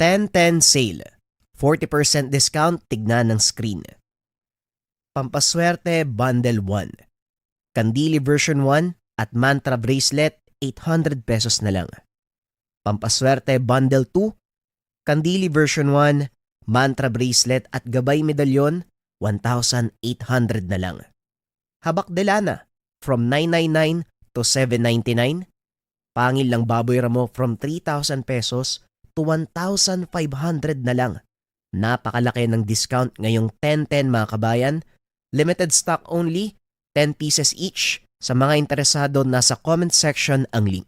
10-10 sale. 40% discount, tignan ng screen. Pampaswerte Bundle 1. Kandili version 1 at mantra bracelet, 800 pesos na lang. Pampaswerte Bundle 2. Kandili version 1, mantra bracelet at gabay medalyon, 1,800 na lang. Habak delana from 999 to 799. Pangil lang baboy ramo from 3,000 pesos to 1,500 na lang. Napakalaki ng discount ngayong 10-10 mga kabayan. Limited stock only, 10 pieces each. Sa mga interesado, nasa comment section ang link.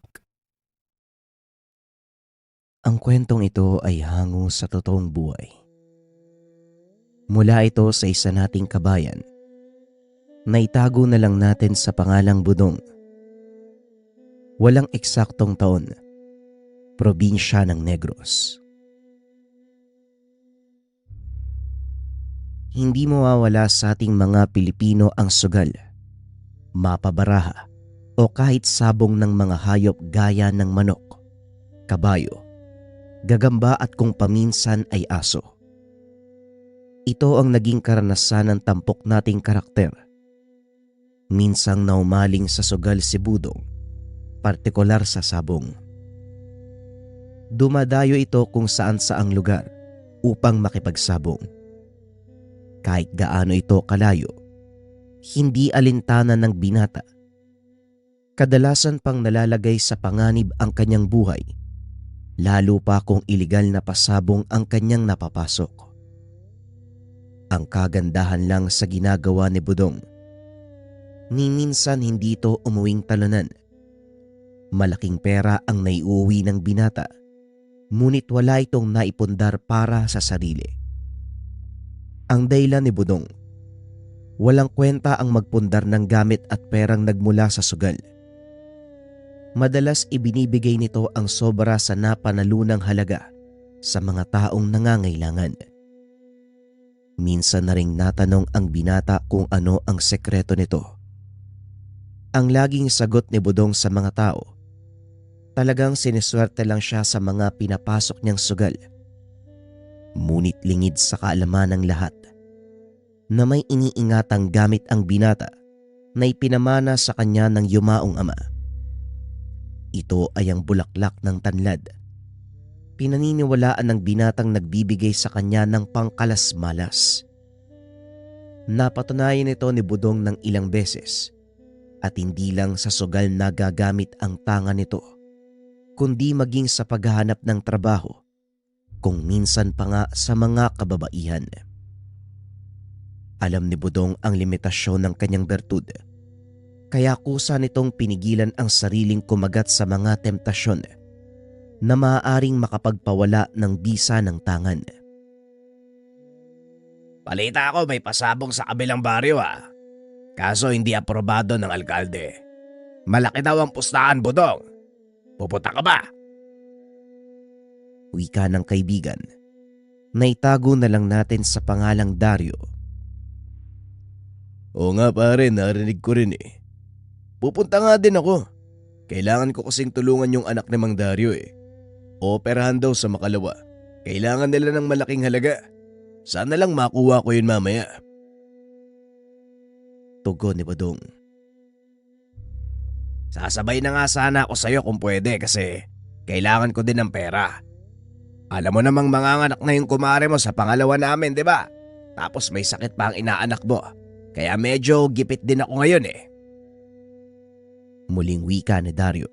Ang kwentong ito ay hango sa totoong buhay. Mula ito sa isa nating kabayan. Naitago na lang natin sa pangalang Budong. Walang eksaktong taon. Probinsya ng Negros. Hindi mawawala sa ating mga Pilipino ang sugal, mapabaraha o kahit sabong ng mga hayop gaya ng manok, kabayo, gagamba at kung paminsan ay aso. Ito ang naging karanasan ng tampok nating karakter. Minsang naumaling sa sugal si Budong, partikular sa sabong. Dumadayo ito kung saan saang lugar upang makipagsabong. Kahit gaano ito kalayo, hindi alintana ng binata. Kadalasan pang nalalagay sa panganib ang kanyang buhay, lalo pa kung iligal na pasabong ang kanyang napapasok. Ang kagandahan lang sa ginagawa ni Budong, ni minsan hindi ito umuwing talunan. Malaking pera ang naiuwi ng binata, ngunit wala itong naipundar para sa sarili. Ang dahilan ni Budong, walang kwenta ang magpundar ng gamit at perang nagmula sa sugal. Madalas ibinibigay nito ang sobra sa napanalunang halaga sa mga taong nangangailangan. Minsan na ring natanong ang binata kung ano ang sekreto nito. Ang laging sagot ni Budong sa mga tao, talagang siniswerte lang siya sa mga pinapasok niyang sugal. Ngunit lingid sa kaalaman ng lahat na may iniingatang gamit ang binata na ipinamana sa kanya ng yumaong ama. Ito ay ang bulaklak ng tanlad. Pinaniniwalaan ng binatang nagbibigay sa kanya ng pangkalas-malas. Napatunayan ito ni Budong ng ilang beses at hindi lang sa sugal na gagamit ang tanga nito, kundi maging sa paghahanap ng trabaho, kung minsan pa nga sa mga kababaihan. Alam ni Budong ang limitasyon ng kanyang bertud, kaya kusa nitong pinigilan ang sariling kumagat sa mga temptasyon na maaaring makapagpawala ng bisa ng tangan. Balita ko may pasabong sa kabilang baryo Kaso hindi aprobado ng alkalde. Malaki daw ang pustahan, Budong. Pupunta ka ba? Wika ng kaibigan. Naitago na lang natin sa pangalang Dario. Oo nga pare, narinig ko rin Pupunta nga din ako. Kailangan ko kasing tulungan yung anak ni Mang Dario Operahan daw sa Makalawa. Kailangan nila ng malaking halaga. Sana lang makuha ko yun mamaya. Tugon ni Budong. Sasabay na nga sana ako sa'yo kung pwede kasi kailangan ko din ng pera. Alam mo namang manganganak na yung kumare mo sa pangalawa namin, di ba? Tapos may sakit pa ang inaanak mo. Kaya medyo gipit din ako ngayon Muling wika ni Dario.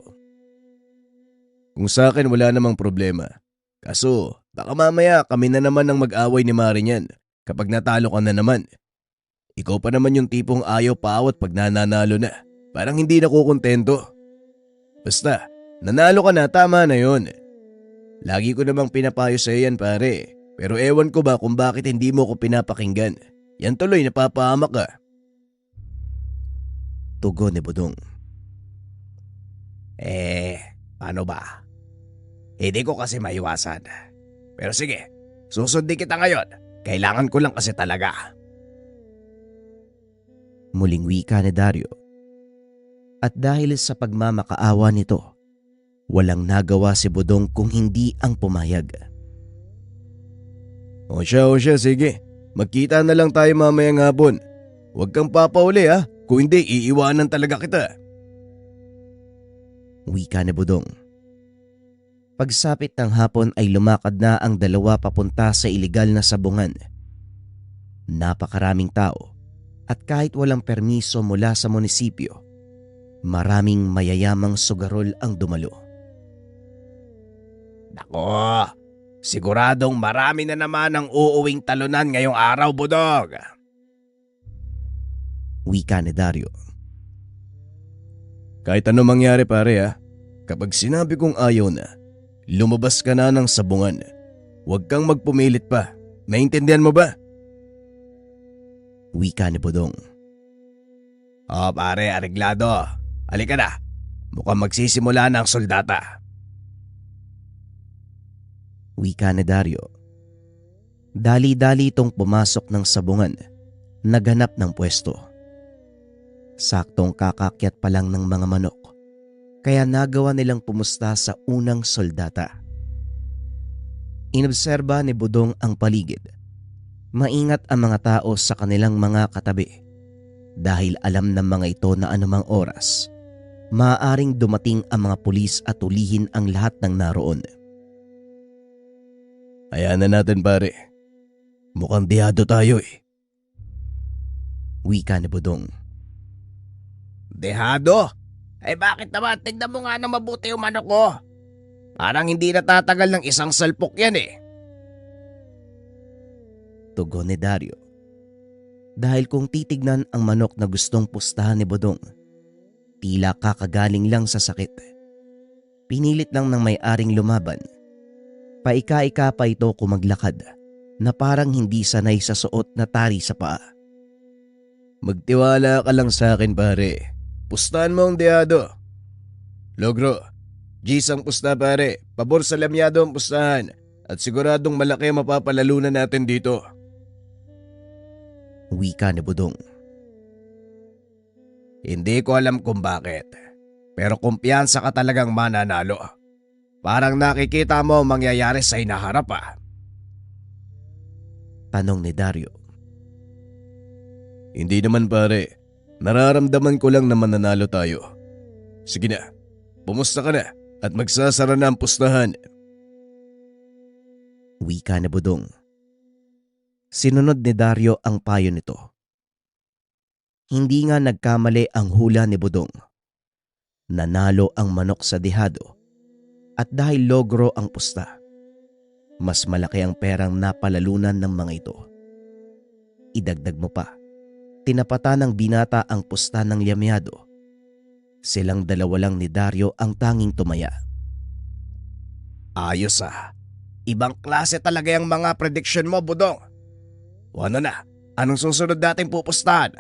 Kung sa akin wala namang problema. Kaso baka mamaya kami na naman ang mag-away ni Mari niyan kapag natalo ka na naman. Ikaw pa naman yung tipong ayaw paawat pag nananalo na. Parang hindi nakukontento. Basta, nanalo ka na, tama na yon. Lagi ko namang pinapayo sa yan pare. Pero ewan ko ba kung bakit hindi mo ko pinapakinggan. Yan tuloy napapahamak ka. Tugon ni Budong. Paano ba? Hindi ko kasi maiwasan. Pero sige, susundin kita ngayon. Kailangan ko lang kasi talaga. Muling wika ni Dario. At dahil sa pagmamakaawa nito, walang nagawa si Budong kung hindi ang pumayag. O siya, sige. Magkita na lang tayo mamayang hapon. Huwag kang papauli ha. Kung hindi, iiwanan talaga kita. Wika ni Budong. Pagsapit ng hapon ay lumakad na ang dalawa papunta sa iligal na sabungan. Napakaraming tao at kahit walang permiso mula sa munisipyo, maraming mayayamang sugarol ang dumalo. Nako, siguradong marami na naman ang uuwing talunan ngayong araw, Budog. Wika ni Dario. Kahit ano mangyari pare ha, kapag sinabi kong ayaw na, lumabas ka na ng sabungan. Huwag kang magpumilit pa. Naintindihan mo ba? Wika ni Budong. Pare, areglado. Halika na. Mukhang magsisimula na ang soldata. Wika ni Dario. Dali-dali itong pumasok ng sabungan, naghanap ng pwesto. Saktong kakakyat pa lang ng mga manok, kaya nagawa nilang pumusta sa unang soldata. Inobserba ni Budong ang paligid. Maingat ang mga tao sa kanilang mga katabi dahil alam ng mga ito na anumang oras, maaaring dumating ang mga pulis at ulihin ang lahat ng naroon. Hayaan na natin pare. Mukhang dihado tayo eh. Wika ni Budong. Dehado? Eh bakit naman? Tignan mo nga na mabuti yung manok ko. Parang hindi natatagal ng isang salpok yan eh. Tugon ni Dario. Dahil kung titignan ang manok na gustong pustahan ni Budong, tila kakagaling lang sa sakit. Pinilit lang ng may-aring lumaban. Paika-ika pa ito kumaglakad na parang hindi sanay sa suot na tali sa paa. Magtiwala ka lang sa akin pare. Pustahan mo ang dehado. Logro, G's ang pusta pare. Pabor sa lamyado ang pustahan. At siguradong malaki ang mapapalalunan natin dito. Wika ni Budong. Hindi ko alam kung bakit. Pero kumpiyansa ka talagang mananalo. Parang nakikita mo ang mangyayari sa hinaharap ah. Tanong ni Dario. Hindi naman pare. Nararamdaman ko lang na mananalo tayo. Sige na, pumusta ka na at magsasara na ang pustahan. Wika ni Budong. Sinunod ni Dario ang payo nito. Hindi nga nagkamali ang hula ni Budong. Nanalo ang manok sa dehado at dahil logro ang pusta, mas malaki ang perang napalalunan ng mga ito. Idagdag mo pa, tinapatan ng binata ang pusta ng lamyado. Silang dalawa lang ni Dario ang tanging tumaya. Ayos ah. Ibang klase talaga yung mga prediction mo, Budong. O ano na, anong susunod nating pupustahan?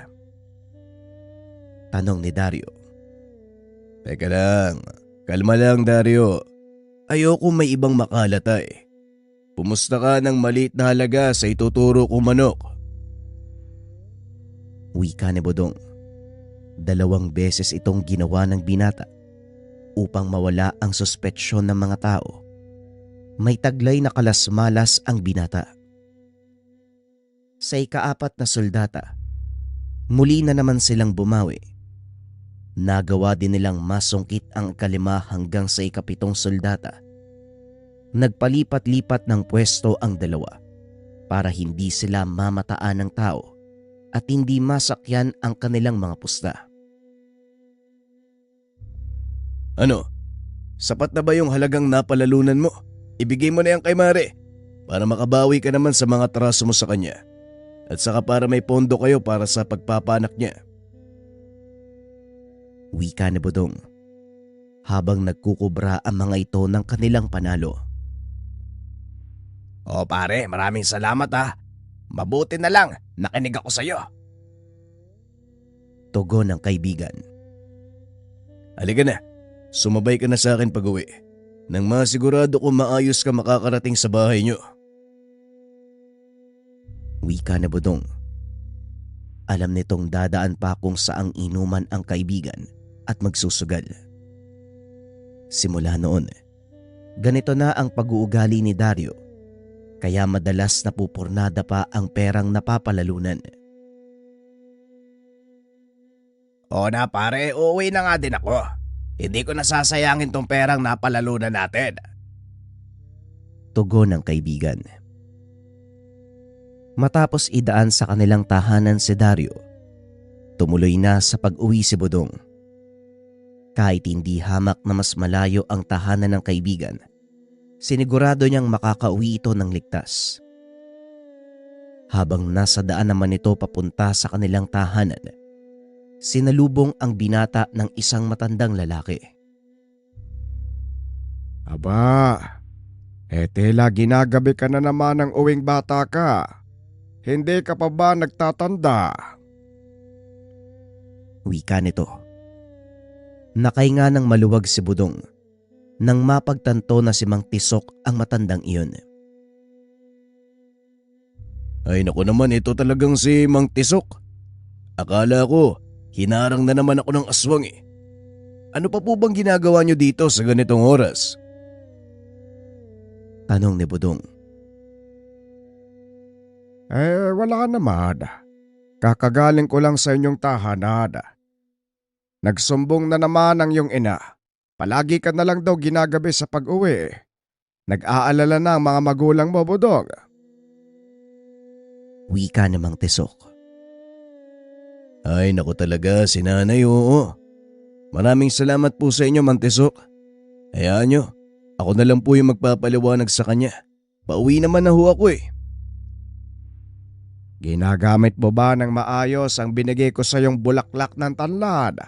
Tanong ni Dario. Teka lang, kalma lang Dario. Ayoko may ibang makalata eh. Pumusta ka ng maliit na halaga sa ituturo kong manok. Wika ni Budong. 2 beses itong ginawa ng binata upang mawala ang suspetsyon ng mga tao. May taglay na kalasmalas ang binata. Sa ika-4 na soldata, muli na naman silang bumawi. Nagawa din nilang masungkit ang 5 hanggang sa ika-7 soldata. Nagpalipat-lipat ng pwesto ang dalawa para hindi sila mamataan ng tao at hindi masakyan ang kanilang mga pusta. Ano? Sapat na ba yung halagang napalalunan mo? Ibigay mo na yan kay Mare para makabawi ka naman sa mga traso mo sa kanya. At saka para may pondo kayo para sa pagpapanak niya. Wika ni Budong habang nagkukubra ang mga ito ng kanilang panalo. O pare, maraming salamat ha. Mabuti na lang, nakinig ako sa'yo. Tugon ng kaibigan. Halika na, sumabay ka na sa akin pag-uwi. Nang masigurado ko maayos ka makakarating sa bahay niyo. Wika ni Budong. Alam nitong dadaan pa kung saang inuman ang kaibigan at magsusugal. Simula noon, ganito na ang pag-uugali ni Dario. kaya madalas napupurnada pa ang perang napapalalunan. O na pare, uuwi na nga din ako. Hindi ko nasasayangin tong perang napalalunan natin. Tugon ng kaibigan. Matapos idaan sa kanilang tahanan si Dario, tumuloy na sa pag-uwi si Budong. Kahit hindi hamak na mas malayo ang tahanan ng kaibigan, sinigurado niyang makakauwi ito ng ligtas. Habang nasa daan naman ito papunta sa kanilang tahanan, sinalubong ang binata ng isang matandang lalaki. Aba, tela ginagabi ka na naman ng uwing bata ka. Hindi ka pa ba nagtatanda? Wika nito. Nakahinga ng maluwag si Budong nang mapagtanto na si Mang Tisok ang matandang iyon. Ay naku naman, ito talagang si Mang Tisok. Akala ko, hinarang na naman ako ng aswang eh. Ano pa po bang ginagawa niyo dito sa ganitong oras? Tanong ni Budong. Wala naman. Kakagaling ko lang sa inyong tahanan. Nagsumbong na naman ang iyong ina. Palagi ka na lang daw ginagabi sa pag-uwi. Nag-aalala na ang mga magulang mo, Budong. Wika ni Mang Tisok. Ay naku talaga, si nanay, oo. Maraming salamat po sa inyo, Mang Tisok. Hayaan nyo, ako na lang po yung magpapaliwanag sa kanya. Pauwi naman na ho ako eh. Ginagamit mo ba ng maayos ang binigay ko sa iyong bulaklak ng tanlad?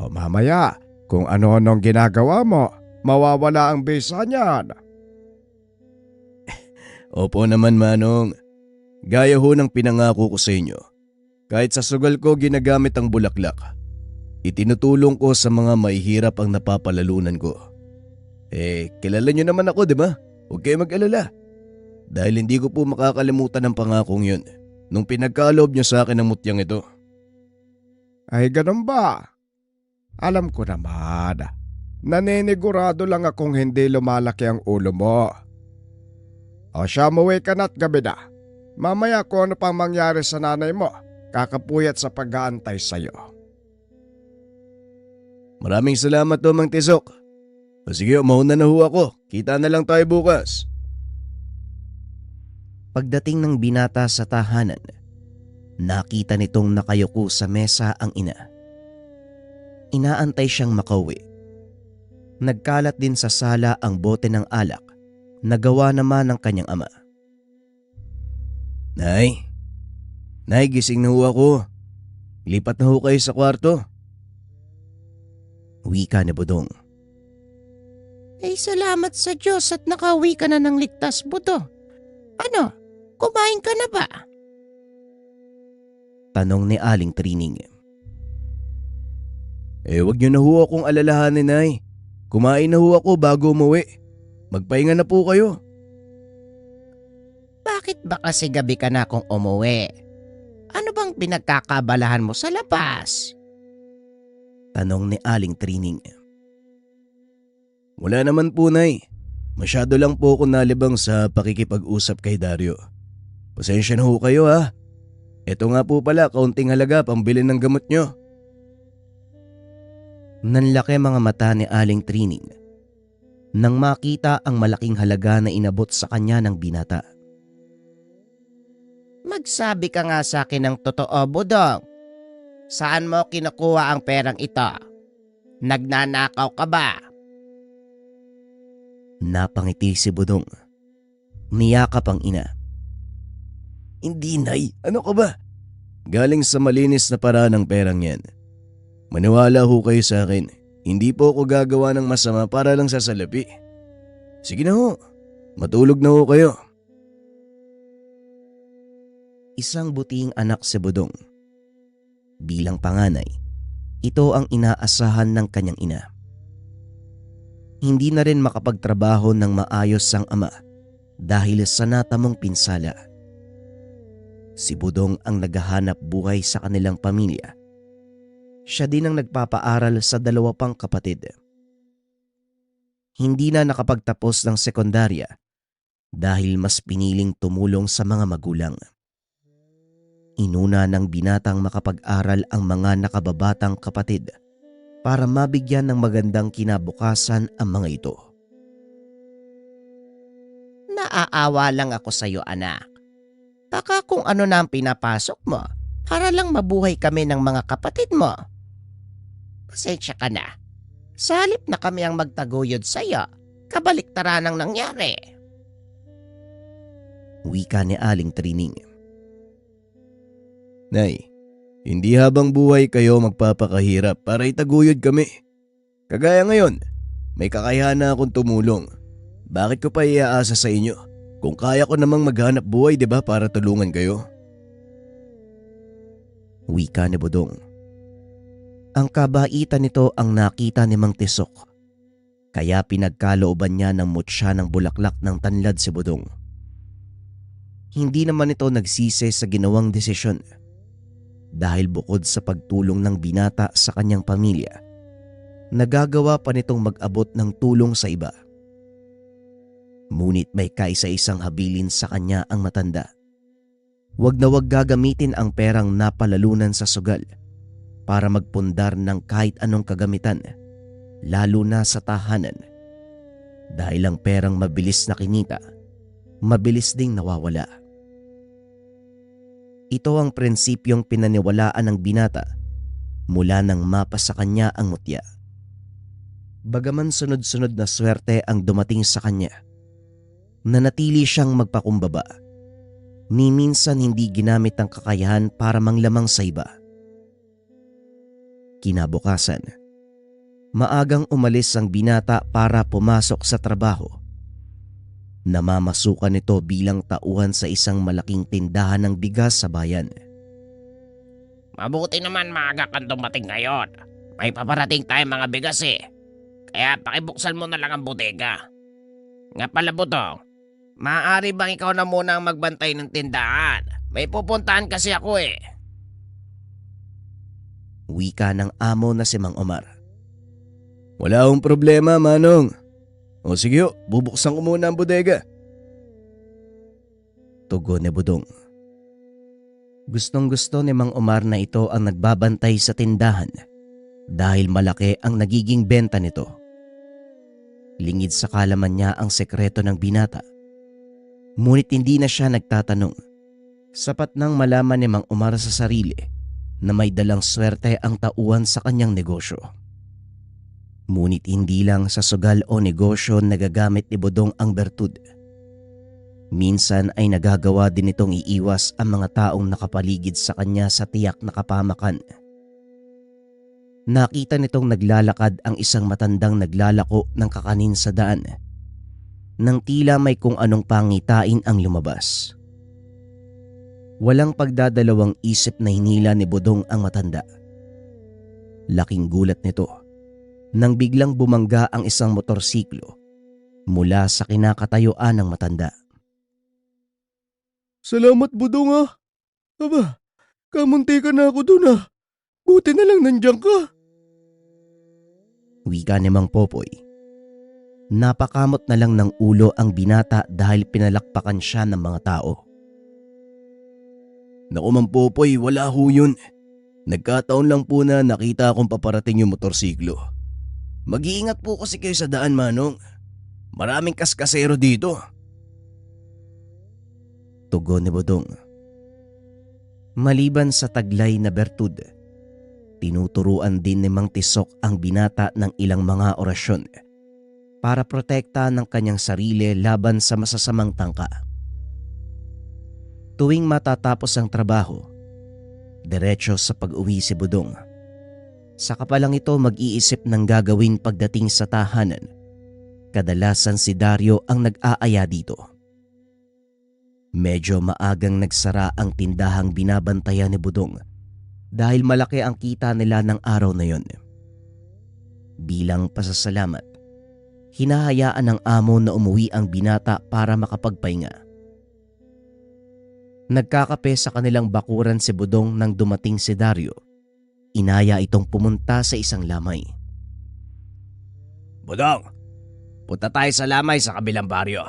O mamaya, kung ano-anong ginagawa mo, mawawala ang bisa niyan. Opo naman, Manong. Gaya ho ng pinangako ko sa inyo. Kahit sa sugal ko ginagamit ang bulaklak, itinutulong ko sa mga mahihirap ang napapalalunan ko. Kilala nyo naman ako, di ba? Huwag kayo mag-alala. Dahil hindi ko po makakalimutan ang pangakong yun nung pinagkaloob nyo sa akin ang mutyang ito. Ay ganun ba? Alam ko naman. Naninigurado lang akong hindi lumalaki ang ulo mo. O siya, umuwi ka na't gabi na. Mamaya kung ano pang mangyari sa nanay mo, kakapuyat sa pag-aantay sa'yo. Maraming salamat to, Mang Tisok. O sige, mauna na ho ako. Kita na lang tayo bukas. Pagdating ng binata sa tahanan, nakita nitong nakayuko sa mesa ang ina. Inaantay siyang makauwi. Nagkalat din sa sala ang bote ng alak na gawa naman ng kanyang ama. Nay, gising na ho ako. Lipat na ho kayo sa kwarto. Wika ni Budong. Salamat sa Diyos at nakauwi ka na ng ligtas, Budong. Ano, kumain ka na ba? Tanong ni Aling Trining. Wag niyo na ho akong alalahanin, Nay. Kumain na ho ako bago umuwi. Magpahinga na po kayo. Bakit ba kasi gabi ka na kung umuwi? Ano bang pinagkakabalahan mo sa labas? Tanong ni Aling Trining. Wala naman po, Nay. Masyado lang po ako nalibang sa pakikipag-usap kay Dario. Pasensya na ho kayo ha. Ito nga po pala, kaunting halaga pambili ng gamot nyo. Nanlaki mga mata ni Aling Trining nang makita ang malaking halaga na inabot sa kanya ng binata. Magsabi ka nga sa akin ng totoo, Budong. Saan mo kinukuha ang perang ito? Nagnanakaw ka ba? Napangiti si Budong. Niyakap ang ina. Hindi, Nay. Ano ka ba? Galing sa malinis na paraan ng perang yan. Maniwala ho kayo sa akin. Hindi po ako gagawa ng masama para lang sa salapi. Sige na ho. Matulog na ho kayo. Isang buting anak si Budong. Bilang panganay, ito ang inaasahan ng kanyang ina. Hindi na rin makapagtrabaho ng maayos ang ama dahil sa natamong pinsala. Si Budong ang naghahanap buhay sa kanilang pamilya. Siya din ang nagpapaaral sa dalawa pang kapatid. Hindi na nakapagtapos ng sekundarya dahil mas piniling tumulong sa mga magulang. Inuna ng binatang makapag-aral ang mga nakababatang kapatid para mabigyan ng magandang kinabukasan ang mga ito. Naaawa lang ako sa iyo, anak. Baka kung ano na ang pinapasok mo para lang mabuhay kami ng mga kapatid mo. Pasensya ka na. Sa halip na kami ang magtaguyod sa iyo, kabaliktaran ang nangyari. Wika ni Aling Trining. Nay, hindi habang buhay kayo magpapakahirap para itaguyod kami. Kagaya ngayon, may kakayahan na akong tumulong. Bakit ko pa iaasa sa inyo? Kung kaya ko namang maghanap buhay, di ba, para tulungan kayo? Wika ni Budong. Ang kabaitan nito ang nakita ni Mang Tisok. Kaya pinagkalooban niya ng mutya ng bulaklak ng tanlad si Budong. Hindi naman ito nagsisi sa ginawang desisyon. Dahil bukod sa pagtulong ng binata sa kanyang pamilya, nagagawa pa nitong mag-abot ng tulong sa iba. Ngunit may kaisa-isang habilin sa kanya ang matanda. Huwag na huwag gagamitin ang perang napalalunan sa sugal para magpundar ng kahit anong kagamitan, lalo na sa tahanan. Dahil ang perang mabilis na kinita, mabilis ding nawawala. Ito ang prinsipyong pinaniwalaan ng binata mula nang mapa sa kanya ang mutya. Bagaman sunod-sunod na swerte ang dumating sa kanya, nanatili siyang magpakumbaba. Ni minsan hindi ginamit ang kakayahan para manglamang sa iba. Kinabukasan, maagang umalis ang binata para pumasok sa trabaho. Namamasukan nito bilang tauhan sa isang malaking tindahan ng bigas sa bayan. Mabuti naman maaga kang dumating ngayon. May paparating tayong mga bigas eh. Kaya pakibuksan mo na lang ang bodega. Nga pala, Budong, maaari bang ikaw na muna ang magbantay ng tindahan? May pupuntahan kasi ako eh. Wika ng amo na si Mang Omar. Wala akong problema, Manong. O sige, bubuksan ko muna ang bodega. Tugon ni Budong. Gustong-gusto ni Mang Omar na ito ang nagbabantay sa tindahan dahil malaki ang nagiging benta nito. Lingid sa kalaman niya ang sekreto ng binata. Ngunit hindi na siya nagtatanong. Sapat nang malaman ni Mang Omar sa sarili na may dalang swerte ang tauhan sa kanyang negosyo. Ngunit hindi lang sa sugal o negosyo nagagamit ni Budong ang bertud. Minsan ay nagagawa din itong iiwas ang mga taong nakapaligid sa kanya sa tiyak na kapamakan. Nakita nitong naglalakad ang isang matandang naglalako ng kakanin sa daan, nang tila may kung anong pangitain ang lumabas. Walang pagdadalawang isip na hinila ni Budong ang matanda. Laking gulat nito nang biglang bumangga ang isang motorsiklo mula sa kinakatayuan ng matanda. Salamat, Budong ah. Aba, kamunti ka na ako dun ah. Buti na lang nandiyan ka. Wika ni Mang Popoy. Napakamot na lang ng ulo ang binata dahil pinalakpakan siya ng mga tao. Naku, Mang Popoy, wala ho yun. Nagkataon lang po na nakita akong paparating yung motorsiklo. Mag-iingat po kasi kayo sa daan, Manong. Maraming kaskasero dito. Tugon ni Budong. Maliban sa taglay na bertud, tinuturuan din ni Mang Tisok ang binata ng ilang mga orasyon para protekta ng kanyang sarili laban sa masasamang tangka. Tuwing matatapos ang trabaho, diretso sa pag-uwi si Budong. Saka pa lang ito mag-iisip ng gagawin pagdating sa tahanan. Kadalasan si Dario ang nag-aaya dito. Medyo maagang nagsara ang tindahang binabantayan ni Budong dahil malaki ang kita nila ng araw na yon. Bilang pasasalamat, hinahayaan ng amo na umuwi ang binata para makapagpahinga. Nagkakape sa kanilang bakuran si Budong nang dumating si Dario. Inaya itong pumunta sa isang lamay. Budong, punta tayo sa lamay sa kabilang baryo.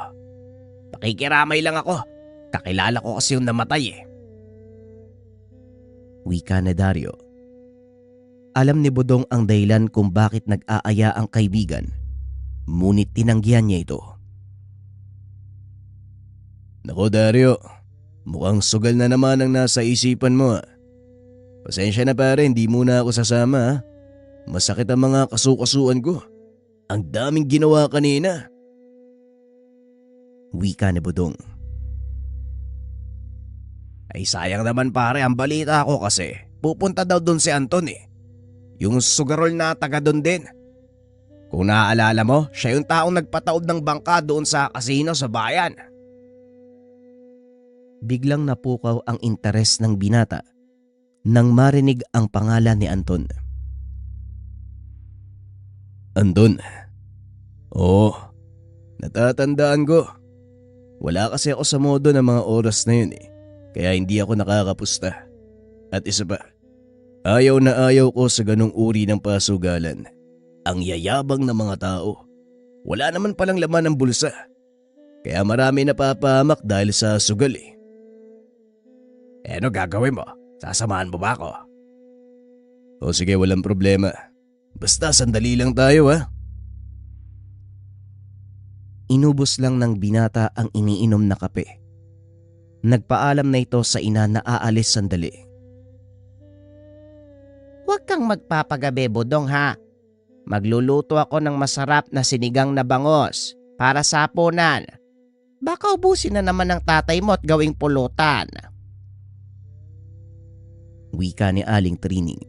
Pakikiramay lang ako. Kakilala ko kasi yung namatay eh. Wika ni Dario. Alam ni Budong ang dahilan kung bakit nag-aaya ang kaibigan, ngunit tinanggihan niya ito. Nako Dario, mukhang sugal na naman ang nasa isipan mo. Pasensya na pare, hindi muna ako sasama ha. Masakit ang mga kasukasuan ko. Ang daming ginawa kanina. Wika ni Budong. Ay sayang naman pare, ang balita ko kasi pupunta daw doon si Anton eh. Yung sugarol na taga doon din. Kung naaalala mo, siya yung taong nagpataob ng bangka doon sa kasino sa bayan. Biglang napukaw ang interes ng binata nang marinig ang pangalan ni Anton. Anton? Oo, natatandaan ko. Wala kasi ako sa modo ng mga oras na yun eh. Kaya hindi ako nakakapusta. At isa pa, ayaw na ayaw ko sa ganong uri ng pasugalan. Ang yayabang ng mga tao. Wala naman palang laman ng bulsa. Kaya marami napapahamak dahil sa sugal eh. Ano gagawin mo? Sasamahan mo ba ako? O sige, walang problema. Basta sandali lang tayo ha. Inubos lang ng binata ang iniinom na kape. Nagpaalam na ito sa ina na aalis sandali. Huwag kang magpapagabi, Budong ha. Magluluto ako ng masarap na sinigang na bangos para sa hapunan. Baka ubusin na naman ng tatay mo at gawing pulutan. Wika ni Aling Trining.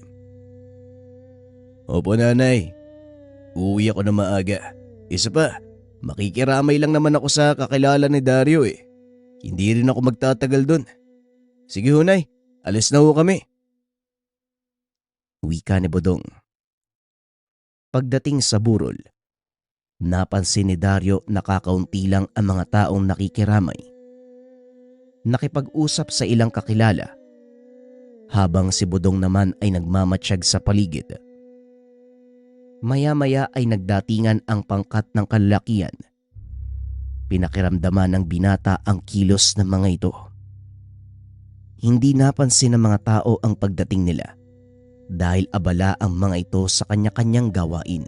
Opo nanay, uuwi ako na maaga. Isa pa, makikiramay lang naman ako sa kakilala ni Dario eh. Hindi rin ako magtatagal dun. Sige hunay, alis na ho kami. Wika ni Budong. Pagdating sa burol, napansin ni Dario na kakaunti lang ang mga taong nakikiramay. Nakipag-usap sa ilang kakilala, habang si Budong naman ay nagmamatsyag sa paligid. Maya-maya ay nagdatingan ang pangkat ng kalalakian. Pinakiramdaman ng binata ang kilos ng mga ito. Hindi napansin ng mga tao ang pagdating nila dahil abala ang mga ito sa kanya-kanyang gawain.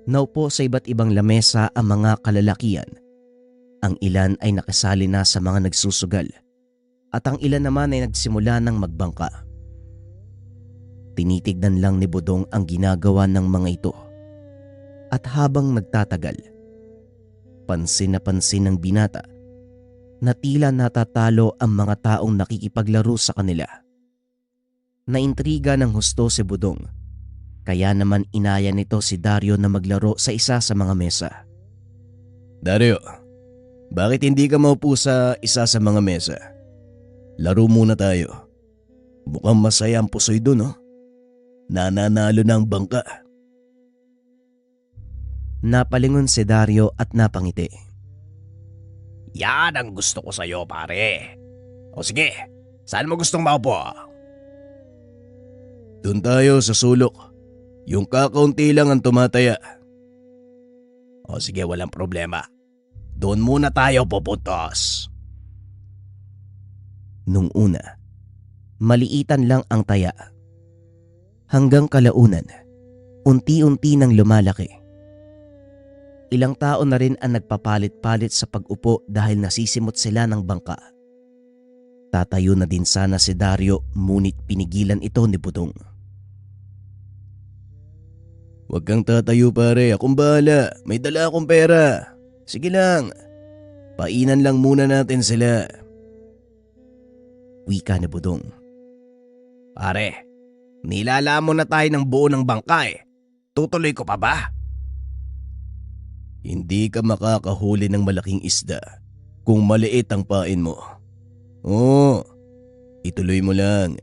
Naupo sa iba't ibang lamesa ang mga kalalakian. Ang ilan ay nakasali na sa mga nagsusugal at ang ilan naman ay nagsimula ng magbangka. Tinitignan lang ni Budong ang ginagawa ng mga ito. At habang nagtatagal, pansin na pansin ng binata na tila natatalo ang mga taong nakikipaglaro sa kanila. Naintriga ng husto si Budong, kaya naman inaya nito si Dario na maglaro sa isa sa mga mesa. Dario, bakit hindi ka maupo sa isa sa mga mesa? Laro muna tayo. Mukhang masaya ang pusoy dun, oh. Nananalo na ang bangka. Napalingon si Dario at napangiti. Yan ang gusto ko sa'yo, pare. O sige, saan mo gustong maupo? Doon tayo sa sulok. Yung kakaunti lang ang tumataya. O sige, walang problema. Doon muna tayo pupuntos. Nung una, maliitan lang ang taya. Hanggang kalaunan, unti-unti nang lumalaki. Ilang tao na rin ang nagpapalit-palit sa pag-upo dahil nasisimot sila ng bangka. Tatayo na din sana si Dario, ngunit pinigilan ito ni Budong. Huwag kang tatayo pare, akong bahala. May dala akong pera. Sige lang, painan lang muna natin sila. Wika ni Budong. Pare, nilalamon na tayo ng buo ng bangka eh. Tutuloy ko pa ba? Hindi ka makakahuli ng malaking isda kung maliit ang pain mo. Oo, ituloy mo lang.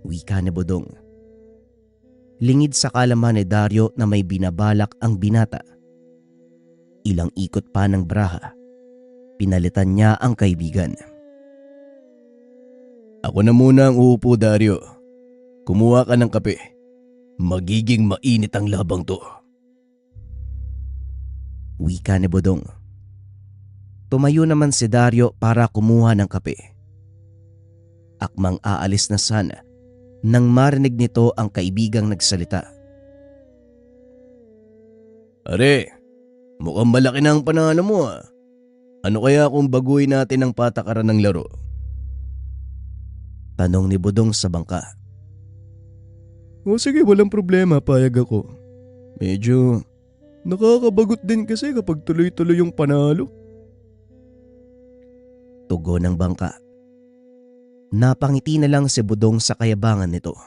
Wika ni Budong. Lingid sa kalaman ni Dario na may binabalak ang binata. Ilang ikot pa ng braha, pinalitan niya ang kaibigan. Ako na muna ang uupo, Dario. Kumuha ka ng kape. Magiging mainit ang labang to. Wika ni Budong. Tumayo naman si Dario para kumuha ng kape. Akmang aalis na sana nang marinig nito ang kaibigang nagsalita. Are, mukhang malaki na ang panalo mo ah. Ano kaya kung baguhin natin ang patakaran ng laro? Tanong ni Budong sa bangka. O sige, walang problema, payag ako. Medyo nakakabagot din kasi kapag tuloy-tuloy yung panalo. Tugon ng bangka. Napangiti na lang si Budong sa kayabangan nito.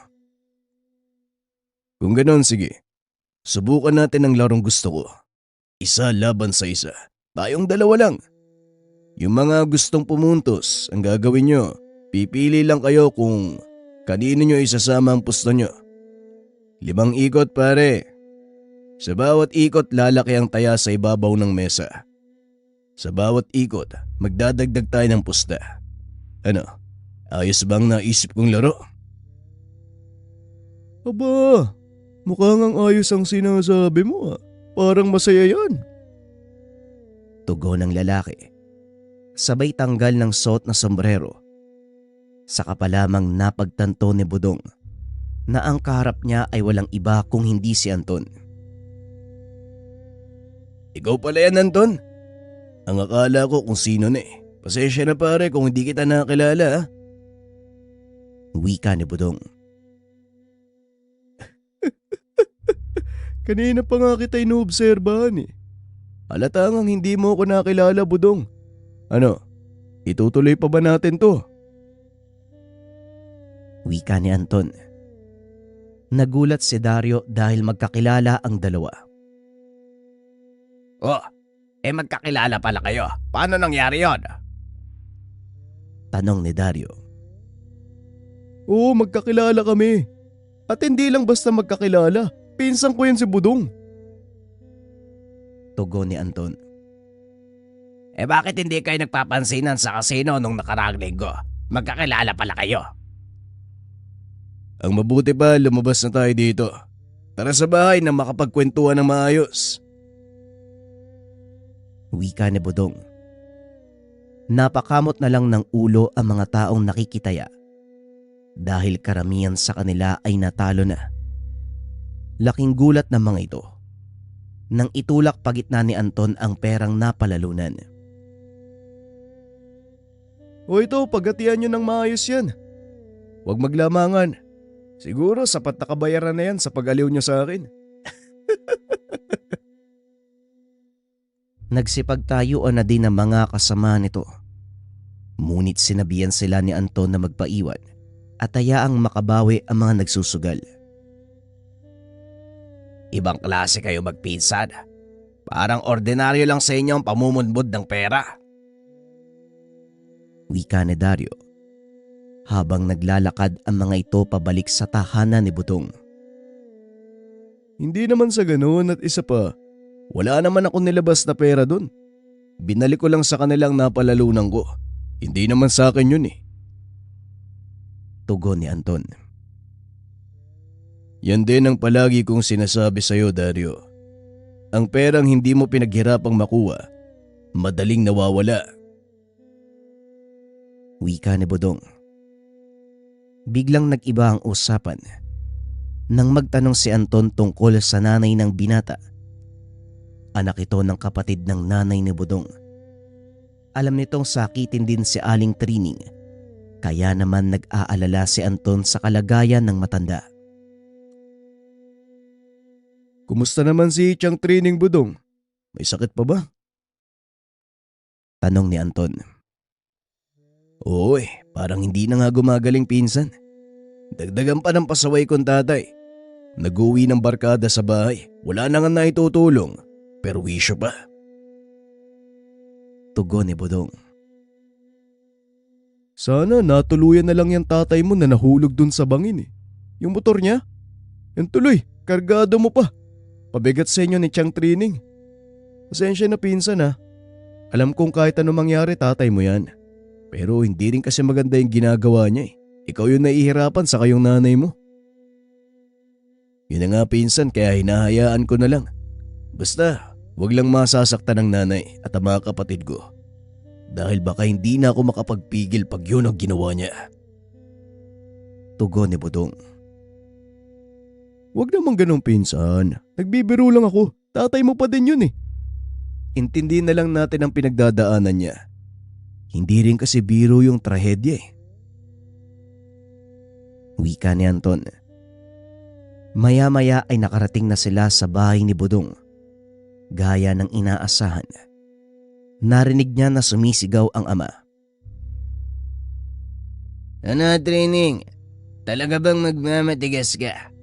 Kung ganon, sige. Subukan natin ang larong gusto ko. Isa laban sa isa. Tayong dalawa lang. Yung mga gustong pumuntos, ang gagawin nyo, pipili lang kayo kung kanino nyo isasama ang pusto nyo. 5 ikot pare. Sa bawat ikot lalaki ang taya sa ibabaw ng mesa. Sa bawat ikot, magdadagdag tayo ng pusta. Ano, ayos bang naisip kong laro? Aba, mukhang ang ayos ang sinasabi mo ah. Parang masaya yan. Tugon ng lalaki. Sabay tanggal ng suot na sombrero. Saka pa lamang napagtanto ni Budong na ang kaharap niya ay walang iba kung hindi si Anton. Ikaw pala yan, Anton. Ang akala ko kung sino na eh. Pasensya na pare kung hindi kita nakakilala ah. Wika ni Budong. Kanina pa nga kita inoobserbahan eh. Halatang hindi mo ako nakilala, Budong. Ano, itutuloy pa ba natin to? Wika ni Anton. Nagulat si Dario dahil magkakilala ang dalawa. Oh, magkakilala pala kayo. Paano nangyari yon? Tanong ni Dario. Oo, magkakilala kami. At hindi lang basta magkakilala. Pinsan ko yan si Budong. Tugon ni Anton. Bakit hindi kayo nagpapansinan sa kasino nung nakaraang linggo? Magkakilala pala kayo. Ang mabuti pa, lumabas na tayo dito. Tara sa bahay na makapagkwentuhan ng maayos. Wika ni Budong. Napakamot na lang ng ulo ang mga taong nakikitaya dahil karamihan sa kanila ay natalo na. Laking gulat ng mga ito nang itulak pagitna ni Anton ang perang napalalunan. O ito, paghatian nyo ng maayos yan. Huwag maglamangan. Siguro sapat na kabayaran na yan sa pag-aliw nyo sa akin. Nagsipagtayuan na din ang mga kasama nito. Ngunit sinabihan sila ni Anton na magpaiwan at hayaang makabawi ang mga nagsusugal. Ibang klase kayo magpinsan. Parang ordinaryo lang sa inyo ang pamumunbod ng pera. Wika ni Dario habang naglalakad ang mga ito pabalik sa tahanan ni Budong. Hindi naman sa ganoon at isa pa, wala naman ako nilabas na pera dun. Binalik ko lang sa kanilang napalalunan ko. Hindi naman sa akin yun eh. Tugon ni Anton. Yan din ang palagi kong sinasabi sa'yo, Dario. Ang perang hindi mo pinaghirapang makuha, madaling nawawala. Wika ni Budong. Biglang nag-iba ang usapan nang magtanong si Anton tungkol sa nanay ng binata. Anak ito ng kapatid ng nanay ni Budong. Alam nitong sakitin din si Aling Trining, kaya naman nag-aalala si Anton sa kalagayan ng matanda. Kumusta naman si Chang Trining, Budong? May sakit pa ba? Tanong ni Anton. Oo parang hindi na nga gumagaling pinsan. Dagdagan pa ng pasaway kong tatay. Nag-uwi ng barkada sa bahay. Wala na nga naitutulong. Pero wisyo pa. Tugon ni Budong. Sana natuluyan na lang yung tatay mo na nahulog dun sa bangin eh. Yung motor niya? Yung tuloy, kargado mo pa. Pabigat sa inyo ni Chang Trining. Pasensya na pinsan ha. Alam kong kahit ano mangyari tatay mo yan. Pero hindi rin kasi maganda yung ginagawa niya eh. Ikaw yung nahihirapan sa kayong nanay mo. Yun na nga pinsan kaya hinahayaan ko na lang. Basta, Huwag lang masasaktan ng nanay at ang mga kapatid ko. Dahil baka hindi na ako makapagpigil pag yun ang ginawa niya. Tugon ni Budong. Huwag naman ganun, pinsan. Nagbibiro lang ako. Tatay mo pa din yun eh. Intindihin na lang natin ang pinagdadaanan niya. Hindi rin kasi biro yung trahedya eh. Wika ni Anton. Maya-maya ay nakarating na sila sa bahay ni Budong. Gaya ng inaasahan. Narinig niya na sumisigaw ang ama. Ano, Training? Talaga bang magmamatigas ka?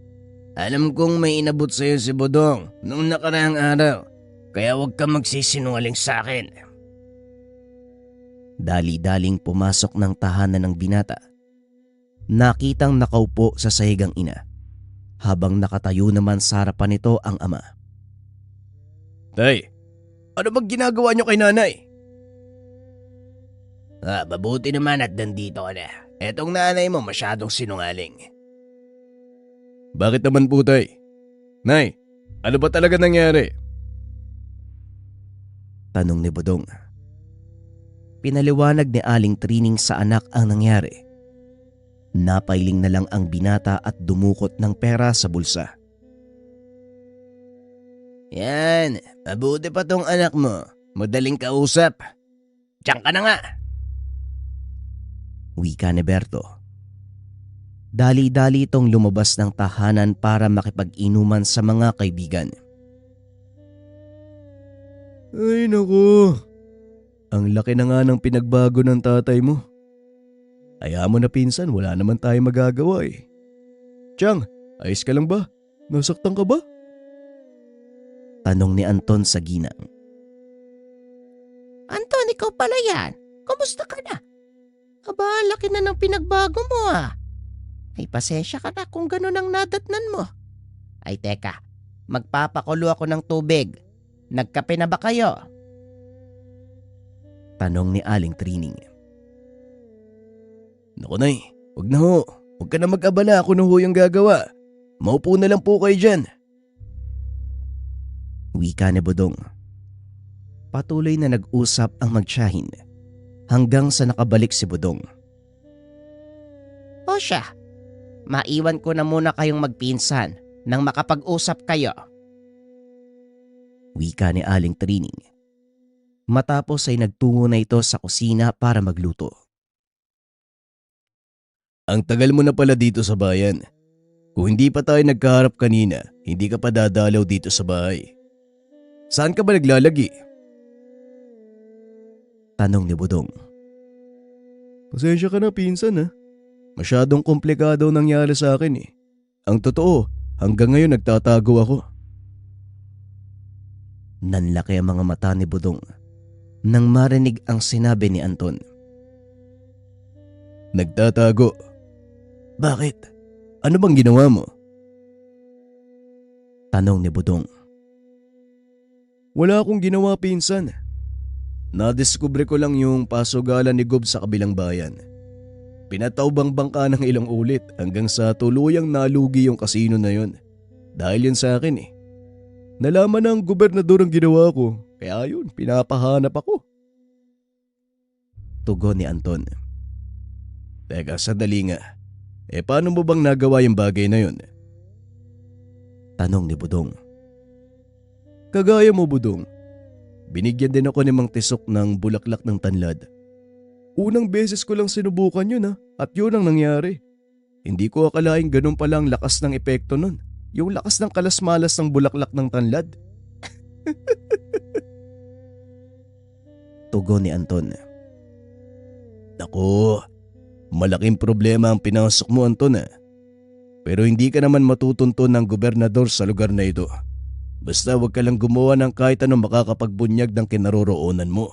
Alam kong may inabot sa'yo si Budong noong nakaraang araw, kaya huwag ka magsisinungaling sa akin. Dali-daling pumasok ng tahanan ng binata. Nakitang nakaupo sa sahigang ina, habang nakatayo naman sa harapan nito ang ama. Tay, ano bang ginagawa niyo kay nanay? Mabuti naman at nandito ka na. Etong nanay mo masyadong sinungaling. Bakit naman po, tay? Nay, ano ba talaga nangyari? Tanong ni Budong. Pinaliwanag ni Aling Trining sa anak ang nangyari. Napailing na lang ang binata at dumukot ng pera sa bulsa. Yan, mabuti pa tong anak mo. Madaling kausap. Diyan ka na nga. Wika ni Berto. Dali-dali itong lumabas ng tahanan para makipag-inuman sa mga kaibigan. Ay naku, ang laki na nga ng pinagbago ng tatay mo. Kaya mo na, pinsan, wala naman tayo magagawa eh. Tiyang, ayos ka lang ba? Nasaktan ka ba? Tanong ni Anton sa ginang. Anton, ikaw pala yan. Kumusta ka na? Aba, laki na ng pinagbago mo ah. Ay, pasensya ka na kung gano'n ang nadatnan mo. Ay, teka. Magpapakulo ako ng tubig. Nagkape na ba kayo? Tanong ni Aling Trining. Naku, nay, wag na ho. Huwag ka na mag-abala, ako na ho yung gagawa. Maupo na lang po kayo dyan. Wika ni Budong. Patuloy na nag-usap ang magtiyahin hanggang sa nakabalik si Budong. O siya, maiwan ko na muna kayong magpinsan nang makapag-usap kayo. Wika ni Aling Trining. Matapos ay nagtungo na ito sa kusina para magluto. Ang tagal mo na pala dito sa bayan. Kung hindi pa tayo nagkaharap kanina, hindi ka pa dadalaw dito sa bahay. Saan ka ba naglalagi? Tanong ni Budong. Pasensya ka na, pinsan ha. Masyadong komplikado ang nangyari sa akin eh. Ang totoo, hanggang ngayon nagtatago ako. Nanlaki ang mga mata ni Budong nang marinig ang sinabi ni Anton. Nagtatago? Bakit? Ano bang ginawa mo? Tanong ni Budong. Wala akong ginawa, pinsan. Nadiskubre ko lang yung pasugalan ni Gob sa kabilang bayan. Pinatawbang bangka ng ilang ulit hanggang sa tuluyang nalugi yung kasino na yun. Dahil yun sa akin eh. Nalaman ng gobernador ang ginawa ko, kaya yun, pinapahanap ako. Tugon ni Anton. Teka, sandali nga. Paano mo bang nagawa yung bagay na yun? Tanong ni Budong. Kagaya mo, Budong. Binigyan din ako ni Mang Tisok ng bulaklak ng tanlad. Unang beses ko lang sinubukan yun at yun ang nangyari. Hindi ko akalaing ganun pala ang lakas ng epekto nun. Yung lakas ng kalasmalas ng bulaklak ng tanlad. Tugon ni Anton. Naku, malaking problema ang pinasok mo, Anton . Pero hindi ka naman matutunton ng gobernador sa lugar na ito. Basta huwag ka lang gumawa ng kahit anong makakapagbunyag ng kinaroroonan mo.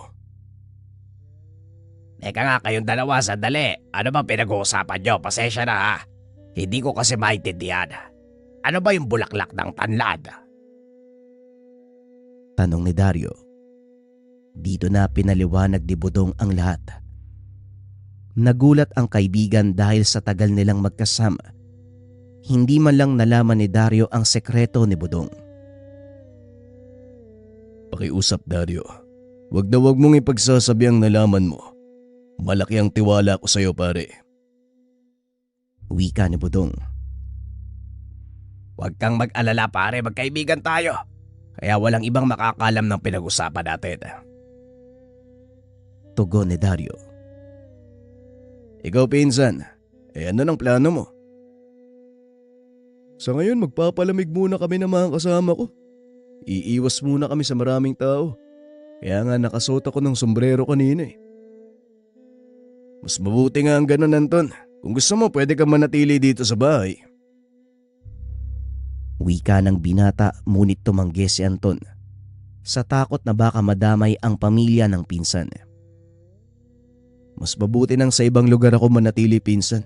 Teka nga kayong dalawa, sandali. Ano bang pinag-uusapan nyo? Pasensya na ha. Hindi ko kasi maintindihan. Ano ba yung bulaklak ng tanlad? Tanong ni Dario. Dito na pinaliwanag ni Budong ang lahat. Nagulat ang kaibigan dahil sa tagal nilang magkasama. Hindi man lang nalaman ni Dario ang sekreto ni Budong. Pakiusap, Dario. Wag na wag mong ipagsasabi ang nalaman mo. Malaki ang tiwala ko sa'yo, pare. Wika ni Budong. Huwag kang mag-alala, pare. Magkaibigan tayo. Kaya walang ibang makakalam ng pinag-usapan natin. Tugon ni Dario. Ikaw, pinsan. Ano ng plano mo? Sa ngayon, magpapalamig muna kami ng mga kasama ko. Iiwas muna kami sa maraming tao. Kaya nga nakasuot ako ng sombrero kanina eh. Mas mabuti nga ang ganun, Anton. Kung gusto mo, pwede kang manatili dito sa bahay. Wika ng binata ngunit tumanggi si Anton sa takot na baka madamay ang pamilya ng pinsan. Mas mabuti nang sa ibang lugar ako manatili, pinsan.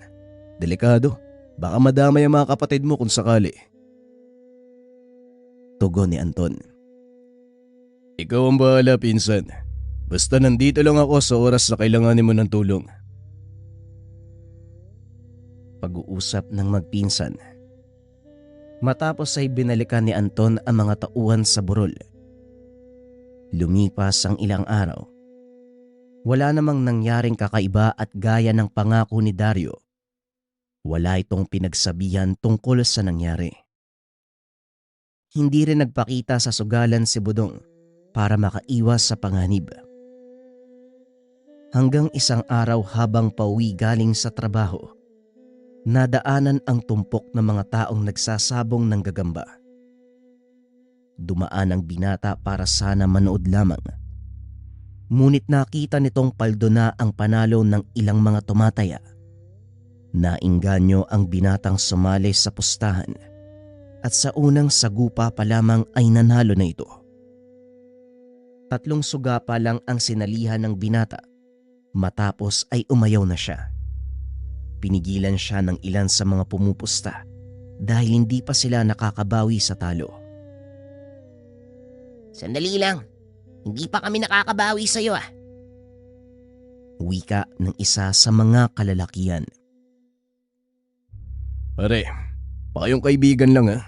Delikado. Baka madamay ang mga kapatid mo kung sakali. Tugon ni Anton. Ikaw ang bahala, pinsan. Basta nandito lang ako sa oras na kailanganin mo ng tulong. Pag-uusap ng magpinsan. Matapos ay binalikan ni Anton ang mga tauhan sa burol. Lumipas ang ilang araw. Wala namang nangyaring kakaiba at gaya ng pangako ni Dario. Wala itong pinagsabihan tungkol sa nangyari. Hindi rin nagpakita sa sugalan si Budong para makaiwas sa panganib. Hanggang isang araw habang pauwi galing sa trabaho, nadaanan ang tumpok ng mga taong nagsasabong ng gagamba. Dumaan ang binata para sana manood lamang. Ngunit nakita nitong paldo na ang panalo ng ilang mga tumataya. Nainganyo ang binatang sumali sa pustahan at sa unang sagupa pa lamang ay nanalo na ito. 3 suga pa lang ang sinalihan ng binata matapos ay umayaw na siya. Pinigilan siya ng ilan sa mga pumupusta dahil hindi pa sila nakakabawi sa talo. Sandali lang. Hindi pa kami nakakabawi sa'yo ah. Wika ng isa sa mga kalalakihan. Pare, baka yung kaibigan lang ha.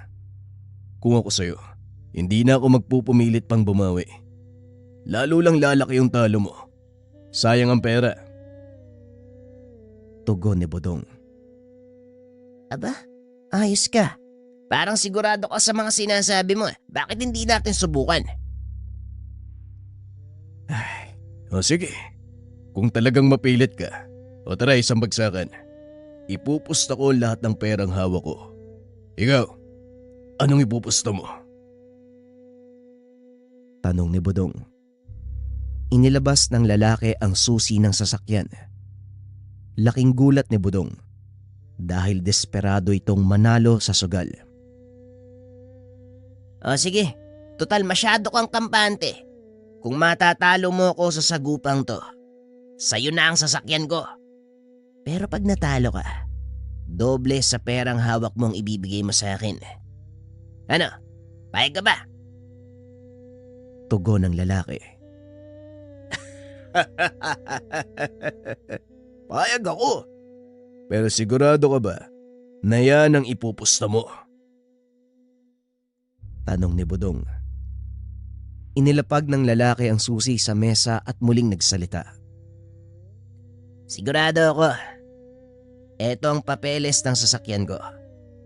Kung ako sa'yo, hindi na ako magpupumilit pang bumawi. Lalo lang lalaki yung talo mo. Sayang ang pera. Tugon ni Budong. Aba, ayos ka. Parang sigurado ka sa mga sinasabi mo. Bakit hindi natin subukan? O sige, kung talagang mapilit ka, o tara isang bagsakan. Ipupusta ko lahat ng perang hawak ko. Ikaw, anong ipupusta mo? Tanong ni Budong. Inilabas ng lalaki ang susi ng sasakyan. Laking gulat ni Budong dahil desperado itong manalo sa sugal. O sige, total masyado kang kampante. Kung matatalo mo ko sa sagupang to, sa'yo na ang sasakyan ko. Pero pag natalo ka, doble sa perang hawak mong ibibigay mo sa akin. Ano, payag ka ba? Tugon ng lalaki. Payag ako. Pero sigurado ka ba na yan ang ipupusta mo? Tanong ni Budong. Inilapag ng lalaki ang susi sa mesa at muling nagsalita. Sigurado ako. Eto ang papeles ng sasakyan ko.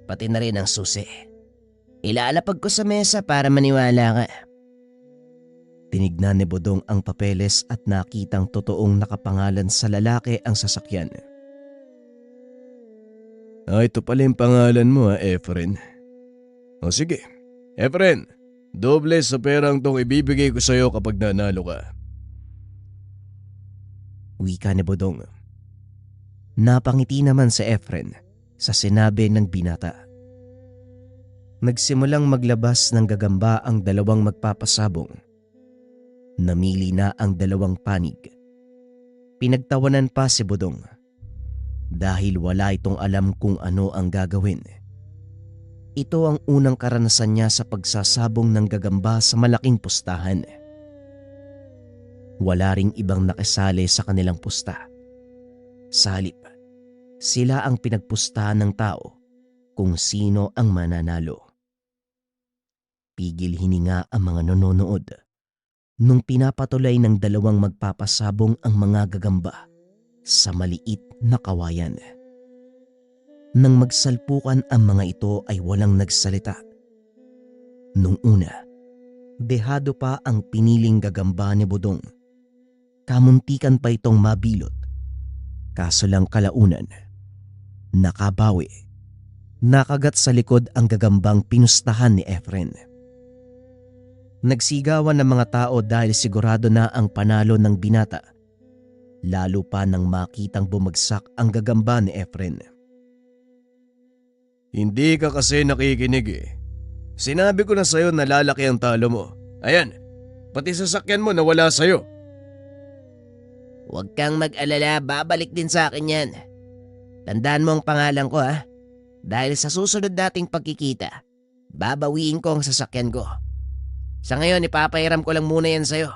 Pati na rin ang susi. Ilalapag ko sa mesa para maniwala ka. Tinignan ni Budong ang papeles at nakitang totoong nakapangalan sa lalaki ang sasakyan. Ito pala yung pangalan mo Efren. O sige, Efren, doble sa perang tong ibibigay ko sa'yo kapag nanalo ka. Wika ni Budong. Napangiti naman si Efren sa sinabi ng binata. Nagsimulang maglabas ng gagamba ang dalawang magpapasabong. Namili na ang dalawang panig. Pinagtawanan pa si Budong dahil wala itong alam kung ano ang gagawin. Ito ang unang karanasan niya sa pagsasabong ng gagamba sa malaking pustahan. Wala ring ibang nakisali sa kanilang pusta. Sa halip, sila ang pinagpustahan ng tao kung sino ang mananalo. Pigil hininga ang mga nanonood nung pinapatuloy ng dalawang magpapasabong ang mga gagamba sa maliit na kawayan. Nang magsalpukan ang mga ito ay walang nagsalita. Nung una, dehado pa ang piniling gagamba ni Budong. Kamuntikan pa itong mabilot. Kaso lang kalaunan, nakabawi. Nakagat sa likod ang gagambang pinustahan ni Efren. Nagsigawan ng mga tao dahil sigurado na ang panalo ng binata. Lalo pa nang makitang bumagsak ang gagamba ni Efren. Hindi ka kasi nakikinig eh. Sinabi ko na sa'yo na lalaki ang talo mo. Ayan, pati sasakyan mo nawala sa'yo. Huwag kang mag-alala, babalik din sa akin yan. Tandaan mo ang pangalan ko ha. Dahil sa susunod nating pagkikita, babawiin ko ang sasakyan ko. Sa ngayon, ipapahiram ko lang muna yan sa'yo.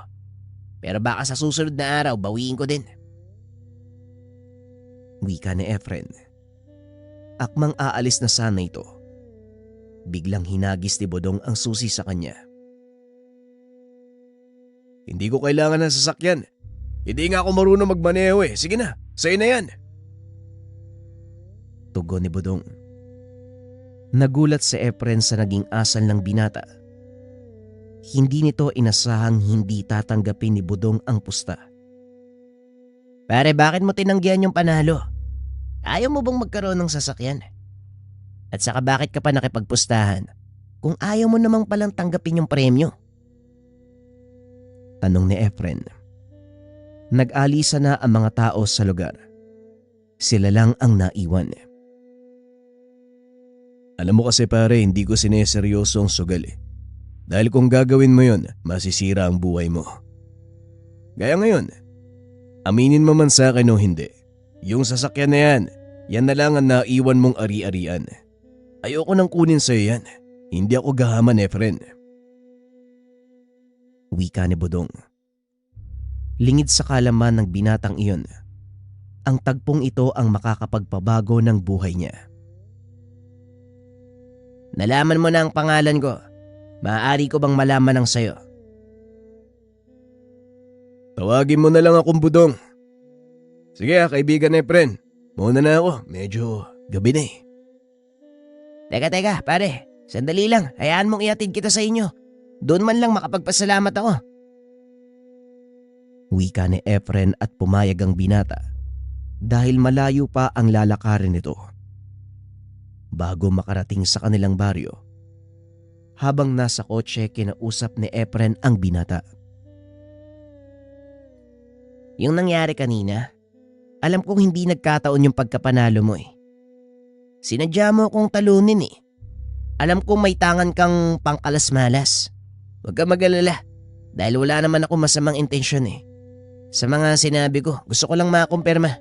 Pero baka sa susunod na araw, bawiin ko din. Wika ni Efren. Akmang aalis na sana ito. Biglang hinagis ni Budong ang susi sa kanya. Hindi ko kailangan ng sasakyan. Hindi nga ako marunong magmaneho eh. Sige na, sa'yo na yan. Tugon ni Budong. Nagulat si Efren sa naging asal ng binata. Hindi nito inasahang hindi tatanggapin ni Budong ang pusta. Pare, bakit mo tinanggihan yung panalo? Ayaw mo bang magkaroon ng sasakyan? At saka bakit ka pa nakipagpustahan kung ayaw mo namang palang tanggapin yung premyo? Tanong ni Efren. Nag-alisa na ang mga tao sa lugar. Sila lang ang naiwan. Alam mo kasi pare, hindi ko sineseryoso ang sugal eh. Dahil kung gagawin mo yon, masisira ang buhay mo. Gaya ngayon, aminin mo man sa akin o hindi, yung sasakyan na yan na lang ang naiwan mong ari-arian. Ayoko nang kunin sa'yo yan. Hindi ako gahaman, Efren. Wika ni Budong. Lingid sa kalaman ng binatang iyon, ang tagpong ito ang makakapagpabago ng buhay niya. Nalaman mo na ang pangalan ko. Maaari ko bang malaman ang sayo? Tawagin mo na lang akong Budong. Sige kaibigan Efren. Mauna na ako. Medyo gabi na eh. Teka, pare. Sandali lang. Hayaan mong ihatid kita sa inyo. Doon man lang makapagpasalamat ako. Wika ni Efren at pumayag ang binata dahil malayo pa ang lalakarin nito. Bago makarating sa kanilang baryo, habang nasa kotse kinausap ni Efren ang binata. Yung nangyari kanina, alam kong hindi nagkataon yung pagkapanalo mo eh. Sinadya mo akong talunin eh. Alam kong may tangan kang pangkalas-malas. Huwag ka mag-alala dahil wala naman ako masamang intensyon eh. Sa mga sinabi ko, gusto ko lang makakumpirma.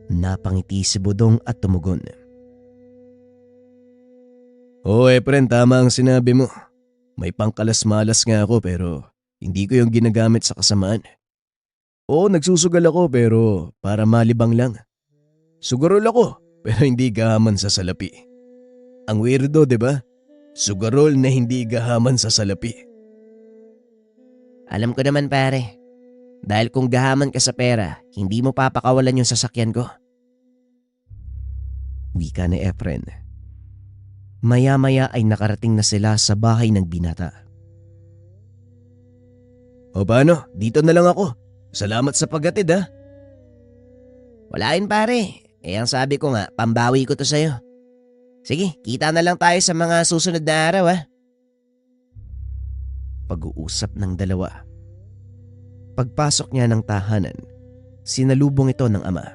Napangiti si Budong at tumugon. Oo Efren, tama ang sinabi mo. May pangkalas-malas nga ako pero hindi ko yung ginagamit sa kasamaan. Oo, nagsusugal ako pero para malibang lang. Sugarol ako pero hindi gahaman sa salapi. Ang weirdo, di ba? Sugarol na hindi gahaman sa salapi. Alam ko naman pare. Dahil kung gahaman ka sa pera, hindi mo papakawalan yung sasakyan ko. Wika ni Efren. Maya-maya ay nakarating na sila sa bahay ng binata. O paano? Dito na lang ako. Salamat sa paghatid ha. Wala yun pare. Ang sabi ko nga, pambawi ko to sa'yo. Sige, kita na lang tayo sa mga susunod na araw ha. Pag-uusap ng dalawa. Pagpasok niya ng tahanan, sinalubong ito ng ama.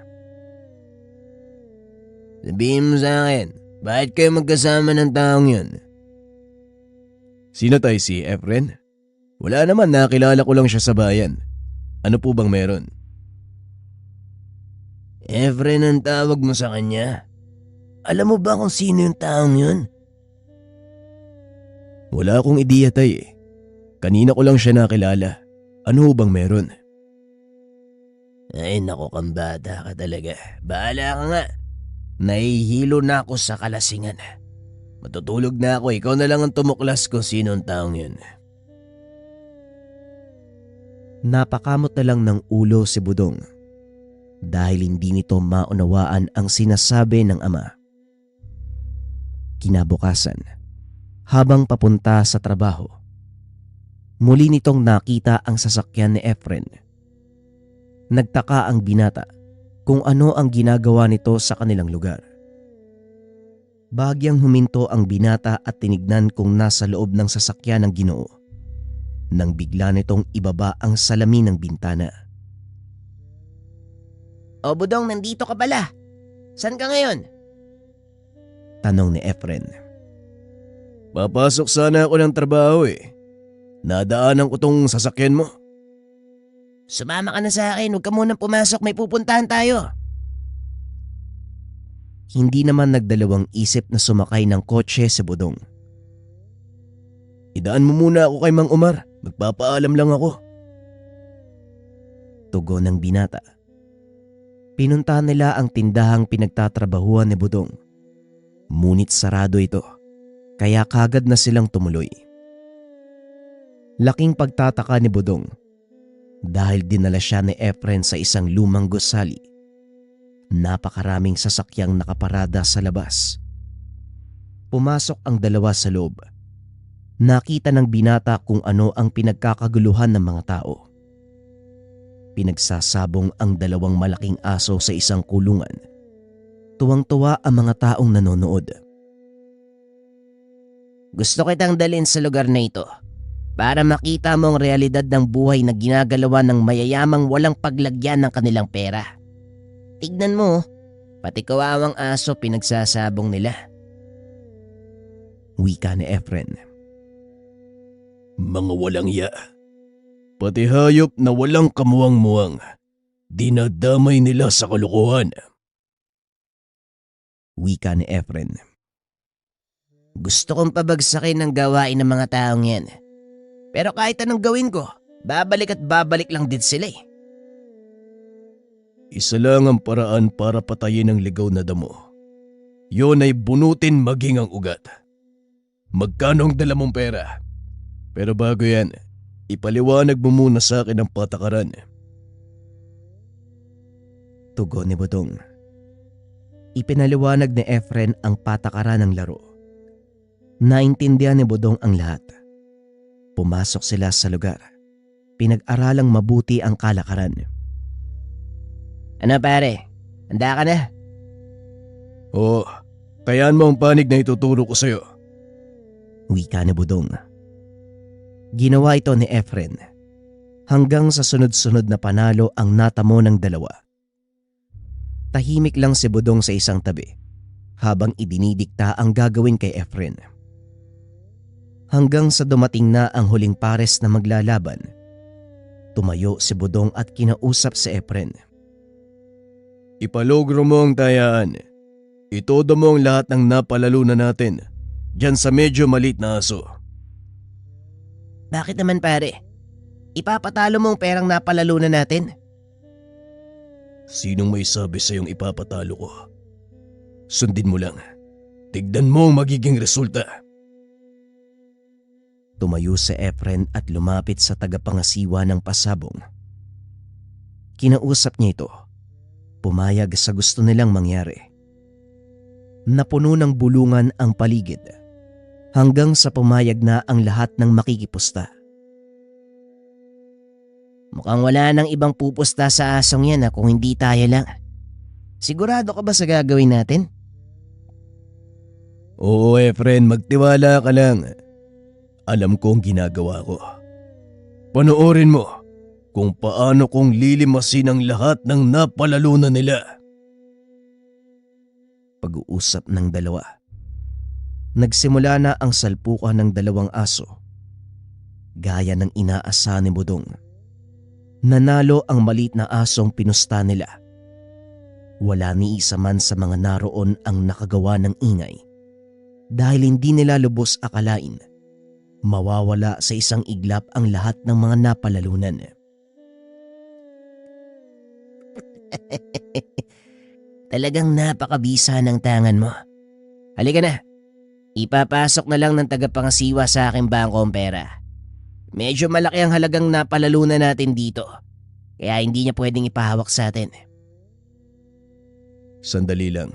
Sabihin mo sa akin, bakit kayo magkasama ng taong yun? Sino tayo, si Efren? Wala naman, nakilala ko lang siya sa bayan. Ano po bang meron? Efren ang tawag mo sa kanya. Alam mo ba kung sino yung taong yun? Wala akong ideya tay eh. Kanina ko lang siya nakilala. Ano ho bang meron? Ay nako kambata ka talaga. Bahala ka nga. Nahihilo na ako sa kalasingan. Matutulog na ako. Ikaw na lang ang tumuklas kung sino ang taong yun. Napakamot na lang ng ulo si Budong dahil hindi nito maunawaan ang sinasabi ng ama. Kinabukasan, habang papunta sa trabaho, muli nitong nakita ang sasakyan ni Efren. Nagtaka ang binata kung ano ang ginagawa nito sa kanilang lugar. Bahagyang huminto ang binata at tinignan kung nasa loob ng sasakyan ng Ginoo nang bigla nitong ibaba ang salamin ng bintana. O Budong, nandito ka pala. San ka ngayon? Tanong ni Efren. Papasok sana ako ng trabaho eh. Nadaanan ko tong sasakyan mo. Sumama ka na sa akin, huwag ka munang pumasok, may pupuntahan tayo. Hindi naman nagdalawang isip na sumakay ng kotse si Budong. Idaan mo muna ako kay Mang Omar. Magpapaalam lang ako. Tugon ng binata. Pinuntahan nila ang tindahang pinagtatrabahuan ni Budong. Ngunit sarado ito, kaya kagad na silang tumuloy. Laking pagtataka ni Budong dahil dinala siya ni Efren sa isang lumang gusali. Napakaraming sasakyang nakaparada sa labas. Pumasok ang dalawa sa loob. Nakita ng binata kung ano ang pinagkakaguluhan ng mga tao. Pinagsasabong ang dalawang malaking aso sa isang kulungan. Tuwang-tuwa ang mga taong nanonood. Gusto kitang dalhin sa lugar na ito para makita mo ang realidad ng buhay na ginagalawan ng mayayamang walang paglagyan ng kanilang pera. Tignan mo, pati kawawang aso pinagsasabong nila. Wika ni Efren. Mga walang iya. Pati hayop na walang kamuwang-muwang. Dinadamay nila sa kalokohan. Wika ni Efren. Gusto kong pabagsakin ang gawain ng mga taong yan. Pero kahit anong gawin ko, babalik at babalik lang din sila eh. Isa lang ang paraan para patayin ang ligaw na damo. Yun ay bunutin maging ang ugat. Magkano ang dala mong pera? Pero bago yan, ipaliwanag mo muna sa akin ang patakaran. Tugon ni Budong. Ipinaliwanag ni Efren ang patakaran ng laro. Naintindihan ni Budong ang lahat. Pumasok sila sa lugar. Pinag-aralang mabuti ang kalakaran. Ano pare, handa ka na? Oo, tayaan mo ang panig na ituturo ko sa'yo. Wika ni Budong. Ginawa ito ni Efren hanggang sa sunod-sunod na panalo ang natamo ng dalawa. Tahimik lang si Budong sa isang tabi habang idinidikta ang gagawin kay Efren. Hanggang sa dumating na ang huling pares na maglalaban, tumayo si Budong at kinausap si Efren. Ipalogro mo ang tayaan. Itodo mo ang lahat ng napalalunan natin diyan sa medyo malit na aso. Bakit naman pare? Ipapatalo mo ang perang napalalunan natin? Sinong may sabi sa'yong ipapatalo ko? Sundin mo lang. Tignan mo ang magiging resulta. Tumayo si Efren at lumapit sa tagapangasiwa ng pasabong. Kinausap niya ito. Pumayag sa gusto nilang mangyari. Napuno ng bulungan ang paligid hanggang sa pumayag na ang lahat ng makikipusta. Mukhang wala nang ibang pupusta sa asong yan kung hindi tayo lang. Sigurado ka ba sa gagawin natin? Oo Efren, magtiwala ka lang. Alam ko ang ginagawa ko. Panoorin mo kung paano kong lilimasin ang lahat ng napalalunan nila. Pag-uusap ng dalawa. Nagsimula na ang salpukan ng dalawang aso. Gaya ng inaasahan ni Budong. Nanalo ang maliit na asong pinusta nila. Wala ni isa man sa mga naroon ang nakagawa ng ingay dahil hindi nila lubos akalain mawawala sa isang iglap ang lahat ng mga napalalunan. Talagang napakabisa ng tangan mo. Halika na. Ipapasok na lang ng tagapangasiwa sa aking bangko ang pera. Medyo malaki ang halagang napalalunan natin dito. Kaya hindi niya pwedeng ipahawak sa atin. Sandali lang.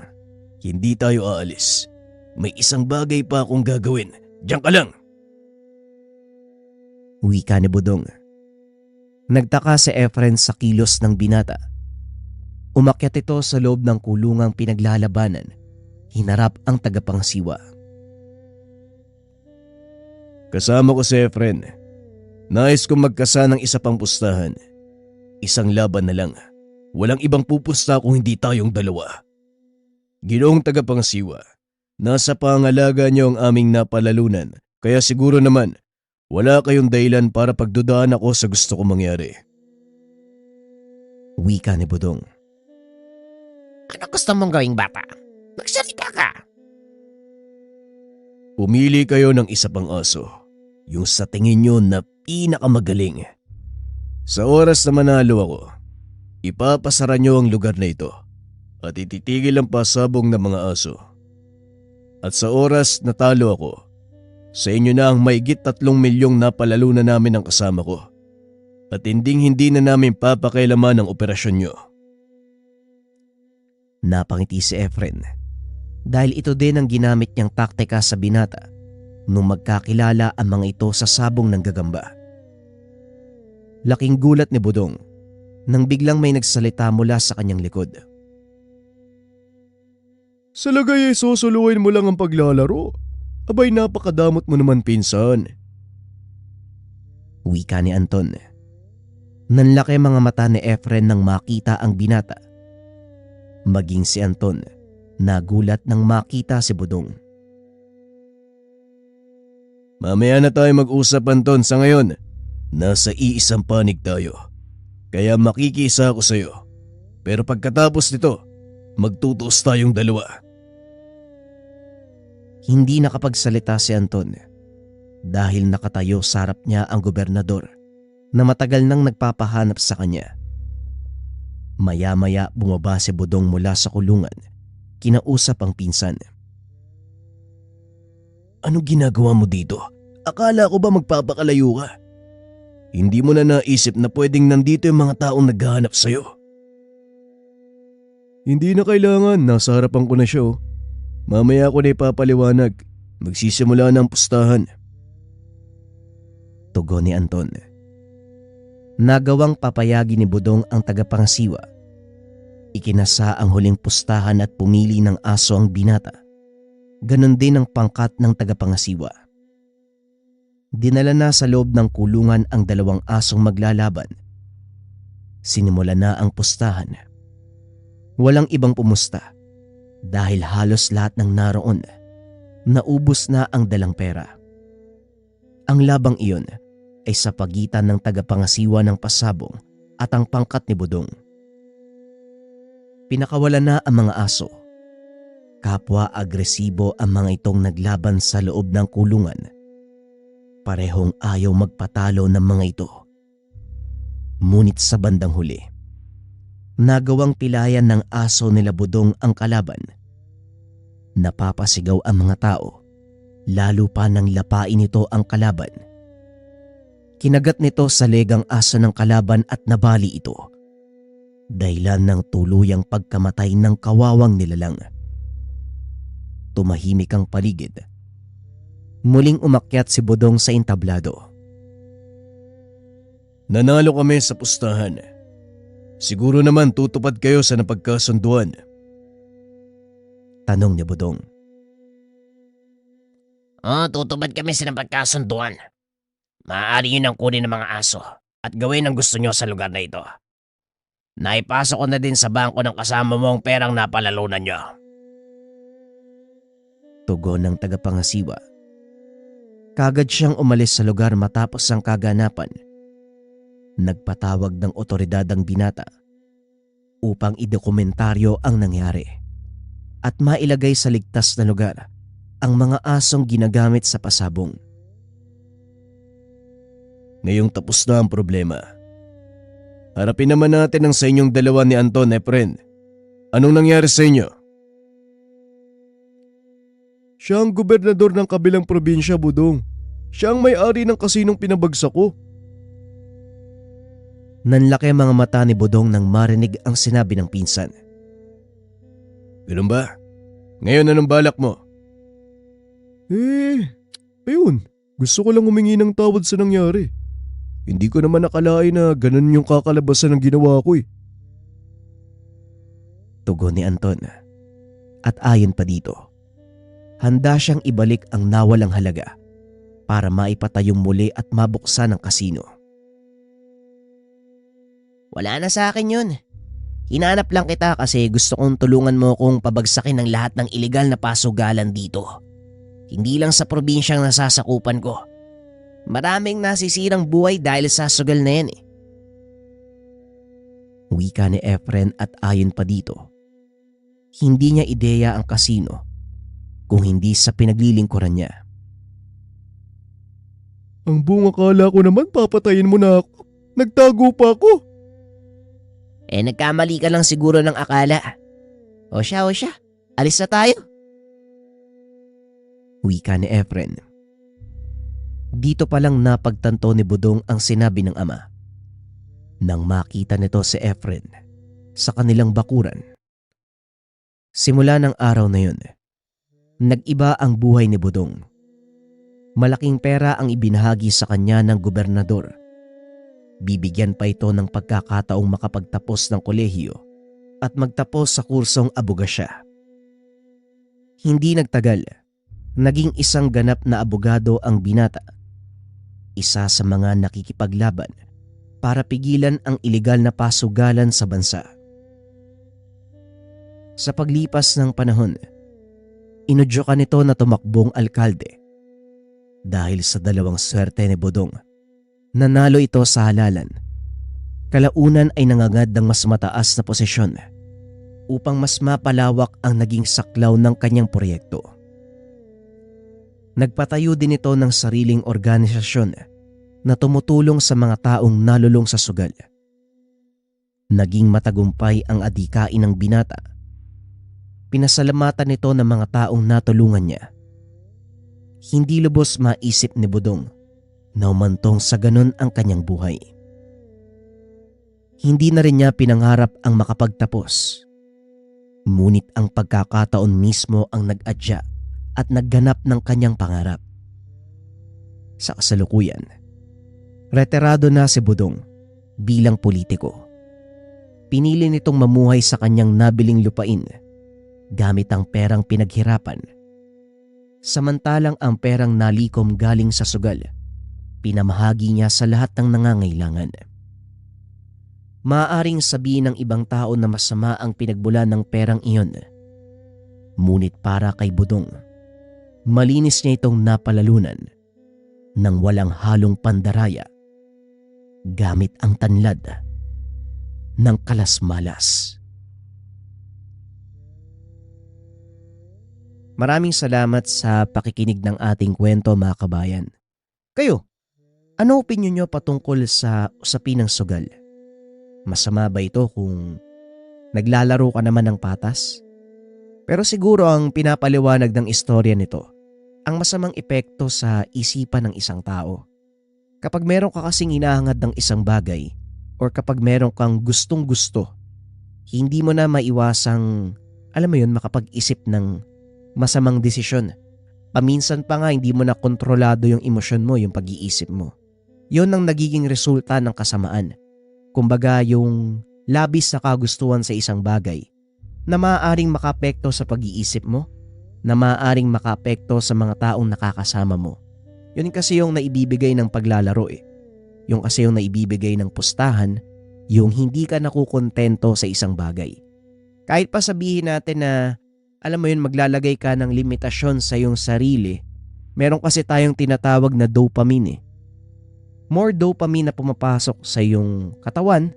Hindi tayo aalis. May isang bagay pa akong gagawin. Diyan ka lang! Wika ni Budong. Nagtaka si Efren sa kilos ng binata. Umakyat ito sa loob ng kulungang pinaglalabanan. Hinarap ang tagapangasiwa. Kasama ko si Efren. Nais kong magkasa ng isa pang pustahan. Isang laban na lang. Walang ibang pupusta kung hindi tayong dalawa. Ginoong tagapangasiwa, nasa pangalaga niyo ang aming napalalunan, kaya siguro naman wala kayong dahilan para pagdudaan ako sa gusto kong mangyari. Wika ni Budong. Ano gusto mong gawing bata? Magsalita ka! Pumili kayo ng isa pang aso, yung sa tingin nyo na pinakamagaling. Sa oras na manalo ako, ipapasara nyo ang lugar na ito at ititigil ang pasabong ng mga aso. At sa oras na talo ako, sa inyo na ang maigit 3 milyong napalalunan namin ng kasama ko. At hindi na namin papakailaman ang operasyon nyo. Napangiti si Efren dahil ito din ang ginamit niyang taktika sa binata nung magkakilala ang mga ito sa sabong ng gagamba. Laking gulat ni Budong nang biglang may nagsalita mula sa kanyang likod. Sa lagay ay susuluin mo lang ang paglalaro. Abay, napakadamot mo naman, pinsan. Wika ni Anton. Nanlaki mga mata ni Efren nang makita ang binata. Maging si Anton, nagulat nang makita si Budong. Mamaya na tayo mag-usap, Anton. Sa ngayon, nasa iisang panig tayo. Kaya makikisa ako sa'yo. Pero pagkatapos nito, magtutuos tayong dalawa. Hindi nakapagsalita si Anton dahil nakatayo sa harap niya ang gobernador na matagal nang nagpapahanap sa kanya. Maya-maya bumaba si Budong mula sa kulungan, kinausap ang pinsan. Ano ginagawa mo dito? Akala ko ba magpapakalayo ka? Hindi mo na naisip na pwedeng nandito yung mga taong naghahanap sa'yo? Hindi na kailangan, nasa harapan ko na siya. Mamaya ko na ipapaliwanag. Magsisimula na ang pustahan. Tugon ni Anton. Nagawang papayagi ni Budong ang tagapangasiwa. Ikinasa ang huling pustahan at pumili ng aso ang binata. Ganon din ang pangkat ng tagapangasiwa. Dinala na sa loob ng kulungan ang 2 asong maglalaban. Sinimula na ang pustahan. Walang ibang pumusta dahil halos lahat ng naroon naubos na ang dalang pera. Ang labang iyon ay sa pagitan ng tagapangasiwa ng pasabong at ang pangkat ni Budong. Pinakawala na ang mga aso. Kapwa agresibo ang mga itong naglaban sa loob ng kulungan. Parehong ayaw magpatalo ng mga ito. Ngunit sa bandang huli, nagawang pilayan ng aso nila Budong ang kalaban. Napapasigaw ang mga tao, lalo pa nang lapain nito ang kalaban. Kinagat nito sa legang aso ng kalaban at nabali ito. Dahilan ng tuluyang pagkamatay ng kawawang nilalang. Tumahimik ang paligid. Muling umakyat si Budong sa entablado. Nanalo kami sa pustahan. Siguro naman tutupad kayo sa napagkasunduan. Tanong ni Budong. Tutupad kami sa napagkasunduan. Maaari yun ang kunin ng mga aso at gawin ang gusto nyo sa lugar na ito. Naipasok ko na din sa bangko ng kasama mo ang perang napalalunan nyo. Tugon ng tagapangasiwa. Kagad siyang umalis sa lugar matapos ang kaganapan. Nagpatawag ng otoridad ang binata upang idokumentaryo ang nangyari at mailagay sa ligtas na lugar ang mga asong ginagamit sa pasabong. Ngayong tapos na ang problema. Harapin naman natin ang sa inyong dalawa ni Anton, Efren. Anong nangyari sa inyo? Siya ang gobernador ng kabilang probinsya, Budong. Siya ang may-ari ng kasinong pinabagsak ko. Nanlaki ang mga mata ni Bodong nang marinig ang sinabi ng pinsan. Ganun ba? Ngayon anong balak mo? Ayun. Gusto ko lang humingi ng tawad sa nangyari. Hindi ko naman nakalain na ganun yung kakalabasan ng ginawa ko eh. Tugon ni Anton. At ayon pa dito, handa siyang ibalik ang nawalang halaga para maipatayong muli at mabuksan ang kasino. Wala na sa akin yun. Hinanap lang kita kasi gusto kong tulungan mo kong pabagsakin ng lahat ng iligal na pasugalan dito. Hindi lang sa probinsyang nasasakupan ko. Maraming nasisirang buhay dahil sa sugal na yan eh. Wika ni Efren at ayon pa dito, hindi niya ideya ang kasino kung hindi sa pinaglilingkuran niya. Ang buong akala ko naman papatayin mo na ako. Nagtago pa ako. Nagkamali ka lang siguro ng akala. O siya, alis na tayo. Wika ni Efren. Dito pa lang napagtanto ni Bodong ang sinabi ng ama. Nang makita nito si Efren sa kanilang bakuran. Simula ng araw na yun, nag-iba ang buhay ni Bodong. Malaking pera ang ibinahagi sa kanya ng gobernador. Bibigyan pa ito ng pagkakataong makapagtapos ng kolehiyo at magtapos sa kursong abogasya. Hindi nagtagal, naging isang ganap na abogado ang binata. Isa sa mga nakikipaglaban para pigilan ang iligal na pasugalan sa bansa. Sa paglipas ng panahon, inudyokan nito na tumakbong alkalde. Dahil sa dalawang swerte ni Bodong, nanalo ito sa halalan. Kalaunan ay nangangad ng mas mataas na posisyon upang mas mapalawak ang naging saklaw ng kanyang proyekto. Nagpatayo din ito ng sariling organisasyon na tumutulong sa mga taong nalulong sa sugal. Naging matagumpay ang adikain ng binata. Pinasalamatan nito ng mga taong natulungan niya. Hindi lubos maisip ni Bodong na umantong sa ganun ang kanyang buhay. Hindi na rin niya pinangarap ang makapagtapos. Ngunit ang pagkakataon mismo ang nag-adya at nagganap ng kanyang pangarap. Sa kasalukuyan, retirado na si Bodong bilang politiko. Pinili nitong mamuhay sa kanyang nabiling lupain gamit ang perang pinaghirapan. Samantalang ang perang nalikom galing sa sugal, pinamahagi niya sa lahat ng nangangailangan. Maaaring sabihin ng ibang tao na masama ang pinagbulan ng perang iyon. Ngunit para kay Bodong, malinis niya itong napalalunan ng walang halong pandaraya gamit ang tanlad ng kalasmalas. Maraming salamat sa pakikinig ng ating kwento, mga kabayan. Kayo, ano opinyon nyo patungkol sa usapin ng sugal? Masama ba ito kung naglalaro ka naman ng patas? Pero siguro ang pinapaliwanag ng istorya nito, ang masamang epekto sa isipan ng isang tao. Kapag meron ka kasing hinahangad ng isang bagay or kapag meron kang gustong-gusto, hindi mo na maiwasang, alam mo yun, makapag-isip ng masamang desisyon. Paminsan pa nga hindi mo na kontrolado yung emosyon mo, yung pag-iisip mo. Yun ang nagiging resulta ng kasamaan. Kumbaga yung labis na kagustuhan sa isang bagay na maaaring makaapekto sa pag-iisip mo, na maaaring makaapekto sa mga taong nakakasama mo. Yun kasi yung naibibigay ng paglalaro eh. Yung kasi yung naibibigay ng pustahan, yung hindi ka nakukontento sa isang bagay. Kahit pa sabihin natin na alam mo yun, maglalagay ka ng limitasyon sa iyong sarili, meron kasi tayong tinatawag na dopamine eh. More dopamine na pumapasok sa iyong katawan,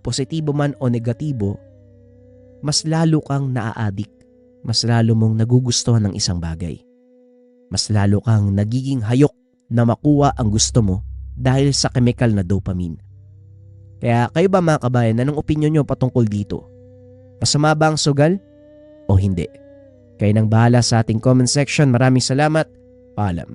positibo man o negatibo, mas lalo kang naa-addict, mas lalo mong nagugustuhan ng isang bagay. Mas lalo kang nagiging hayok na makuha ang gusto mo dahil sa chemical na dopamine. Kaya kayo ba mga kabayan, anong opinion nyo patungkol dito? Masama ba ang sugal o hindi? Kayo nang bahala sa ating comment section. Maraming salamat. Paalam.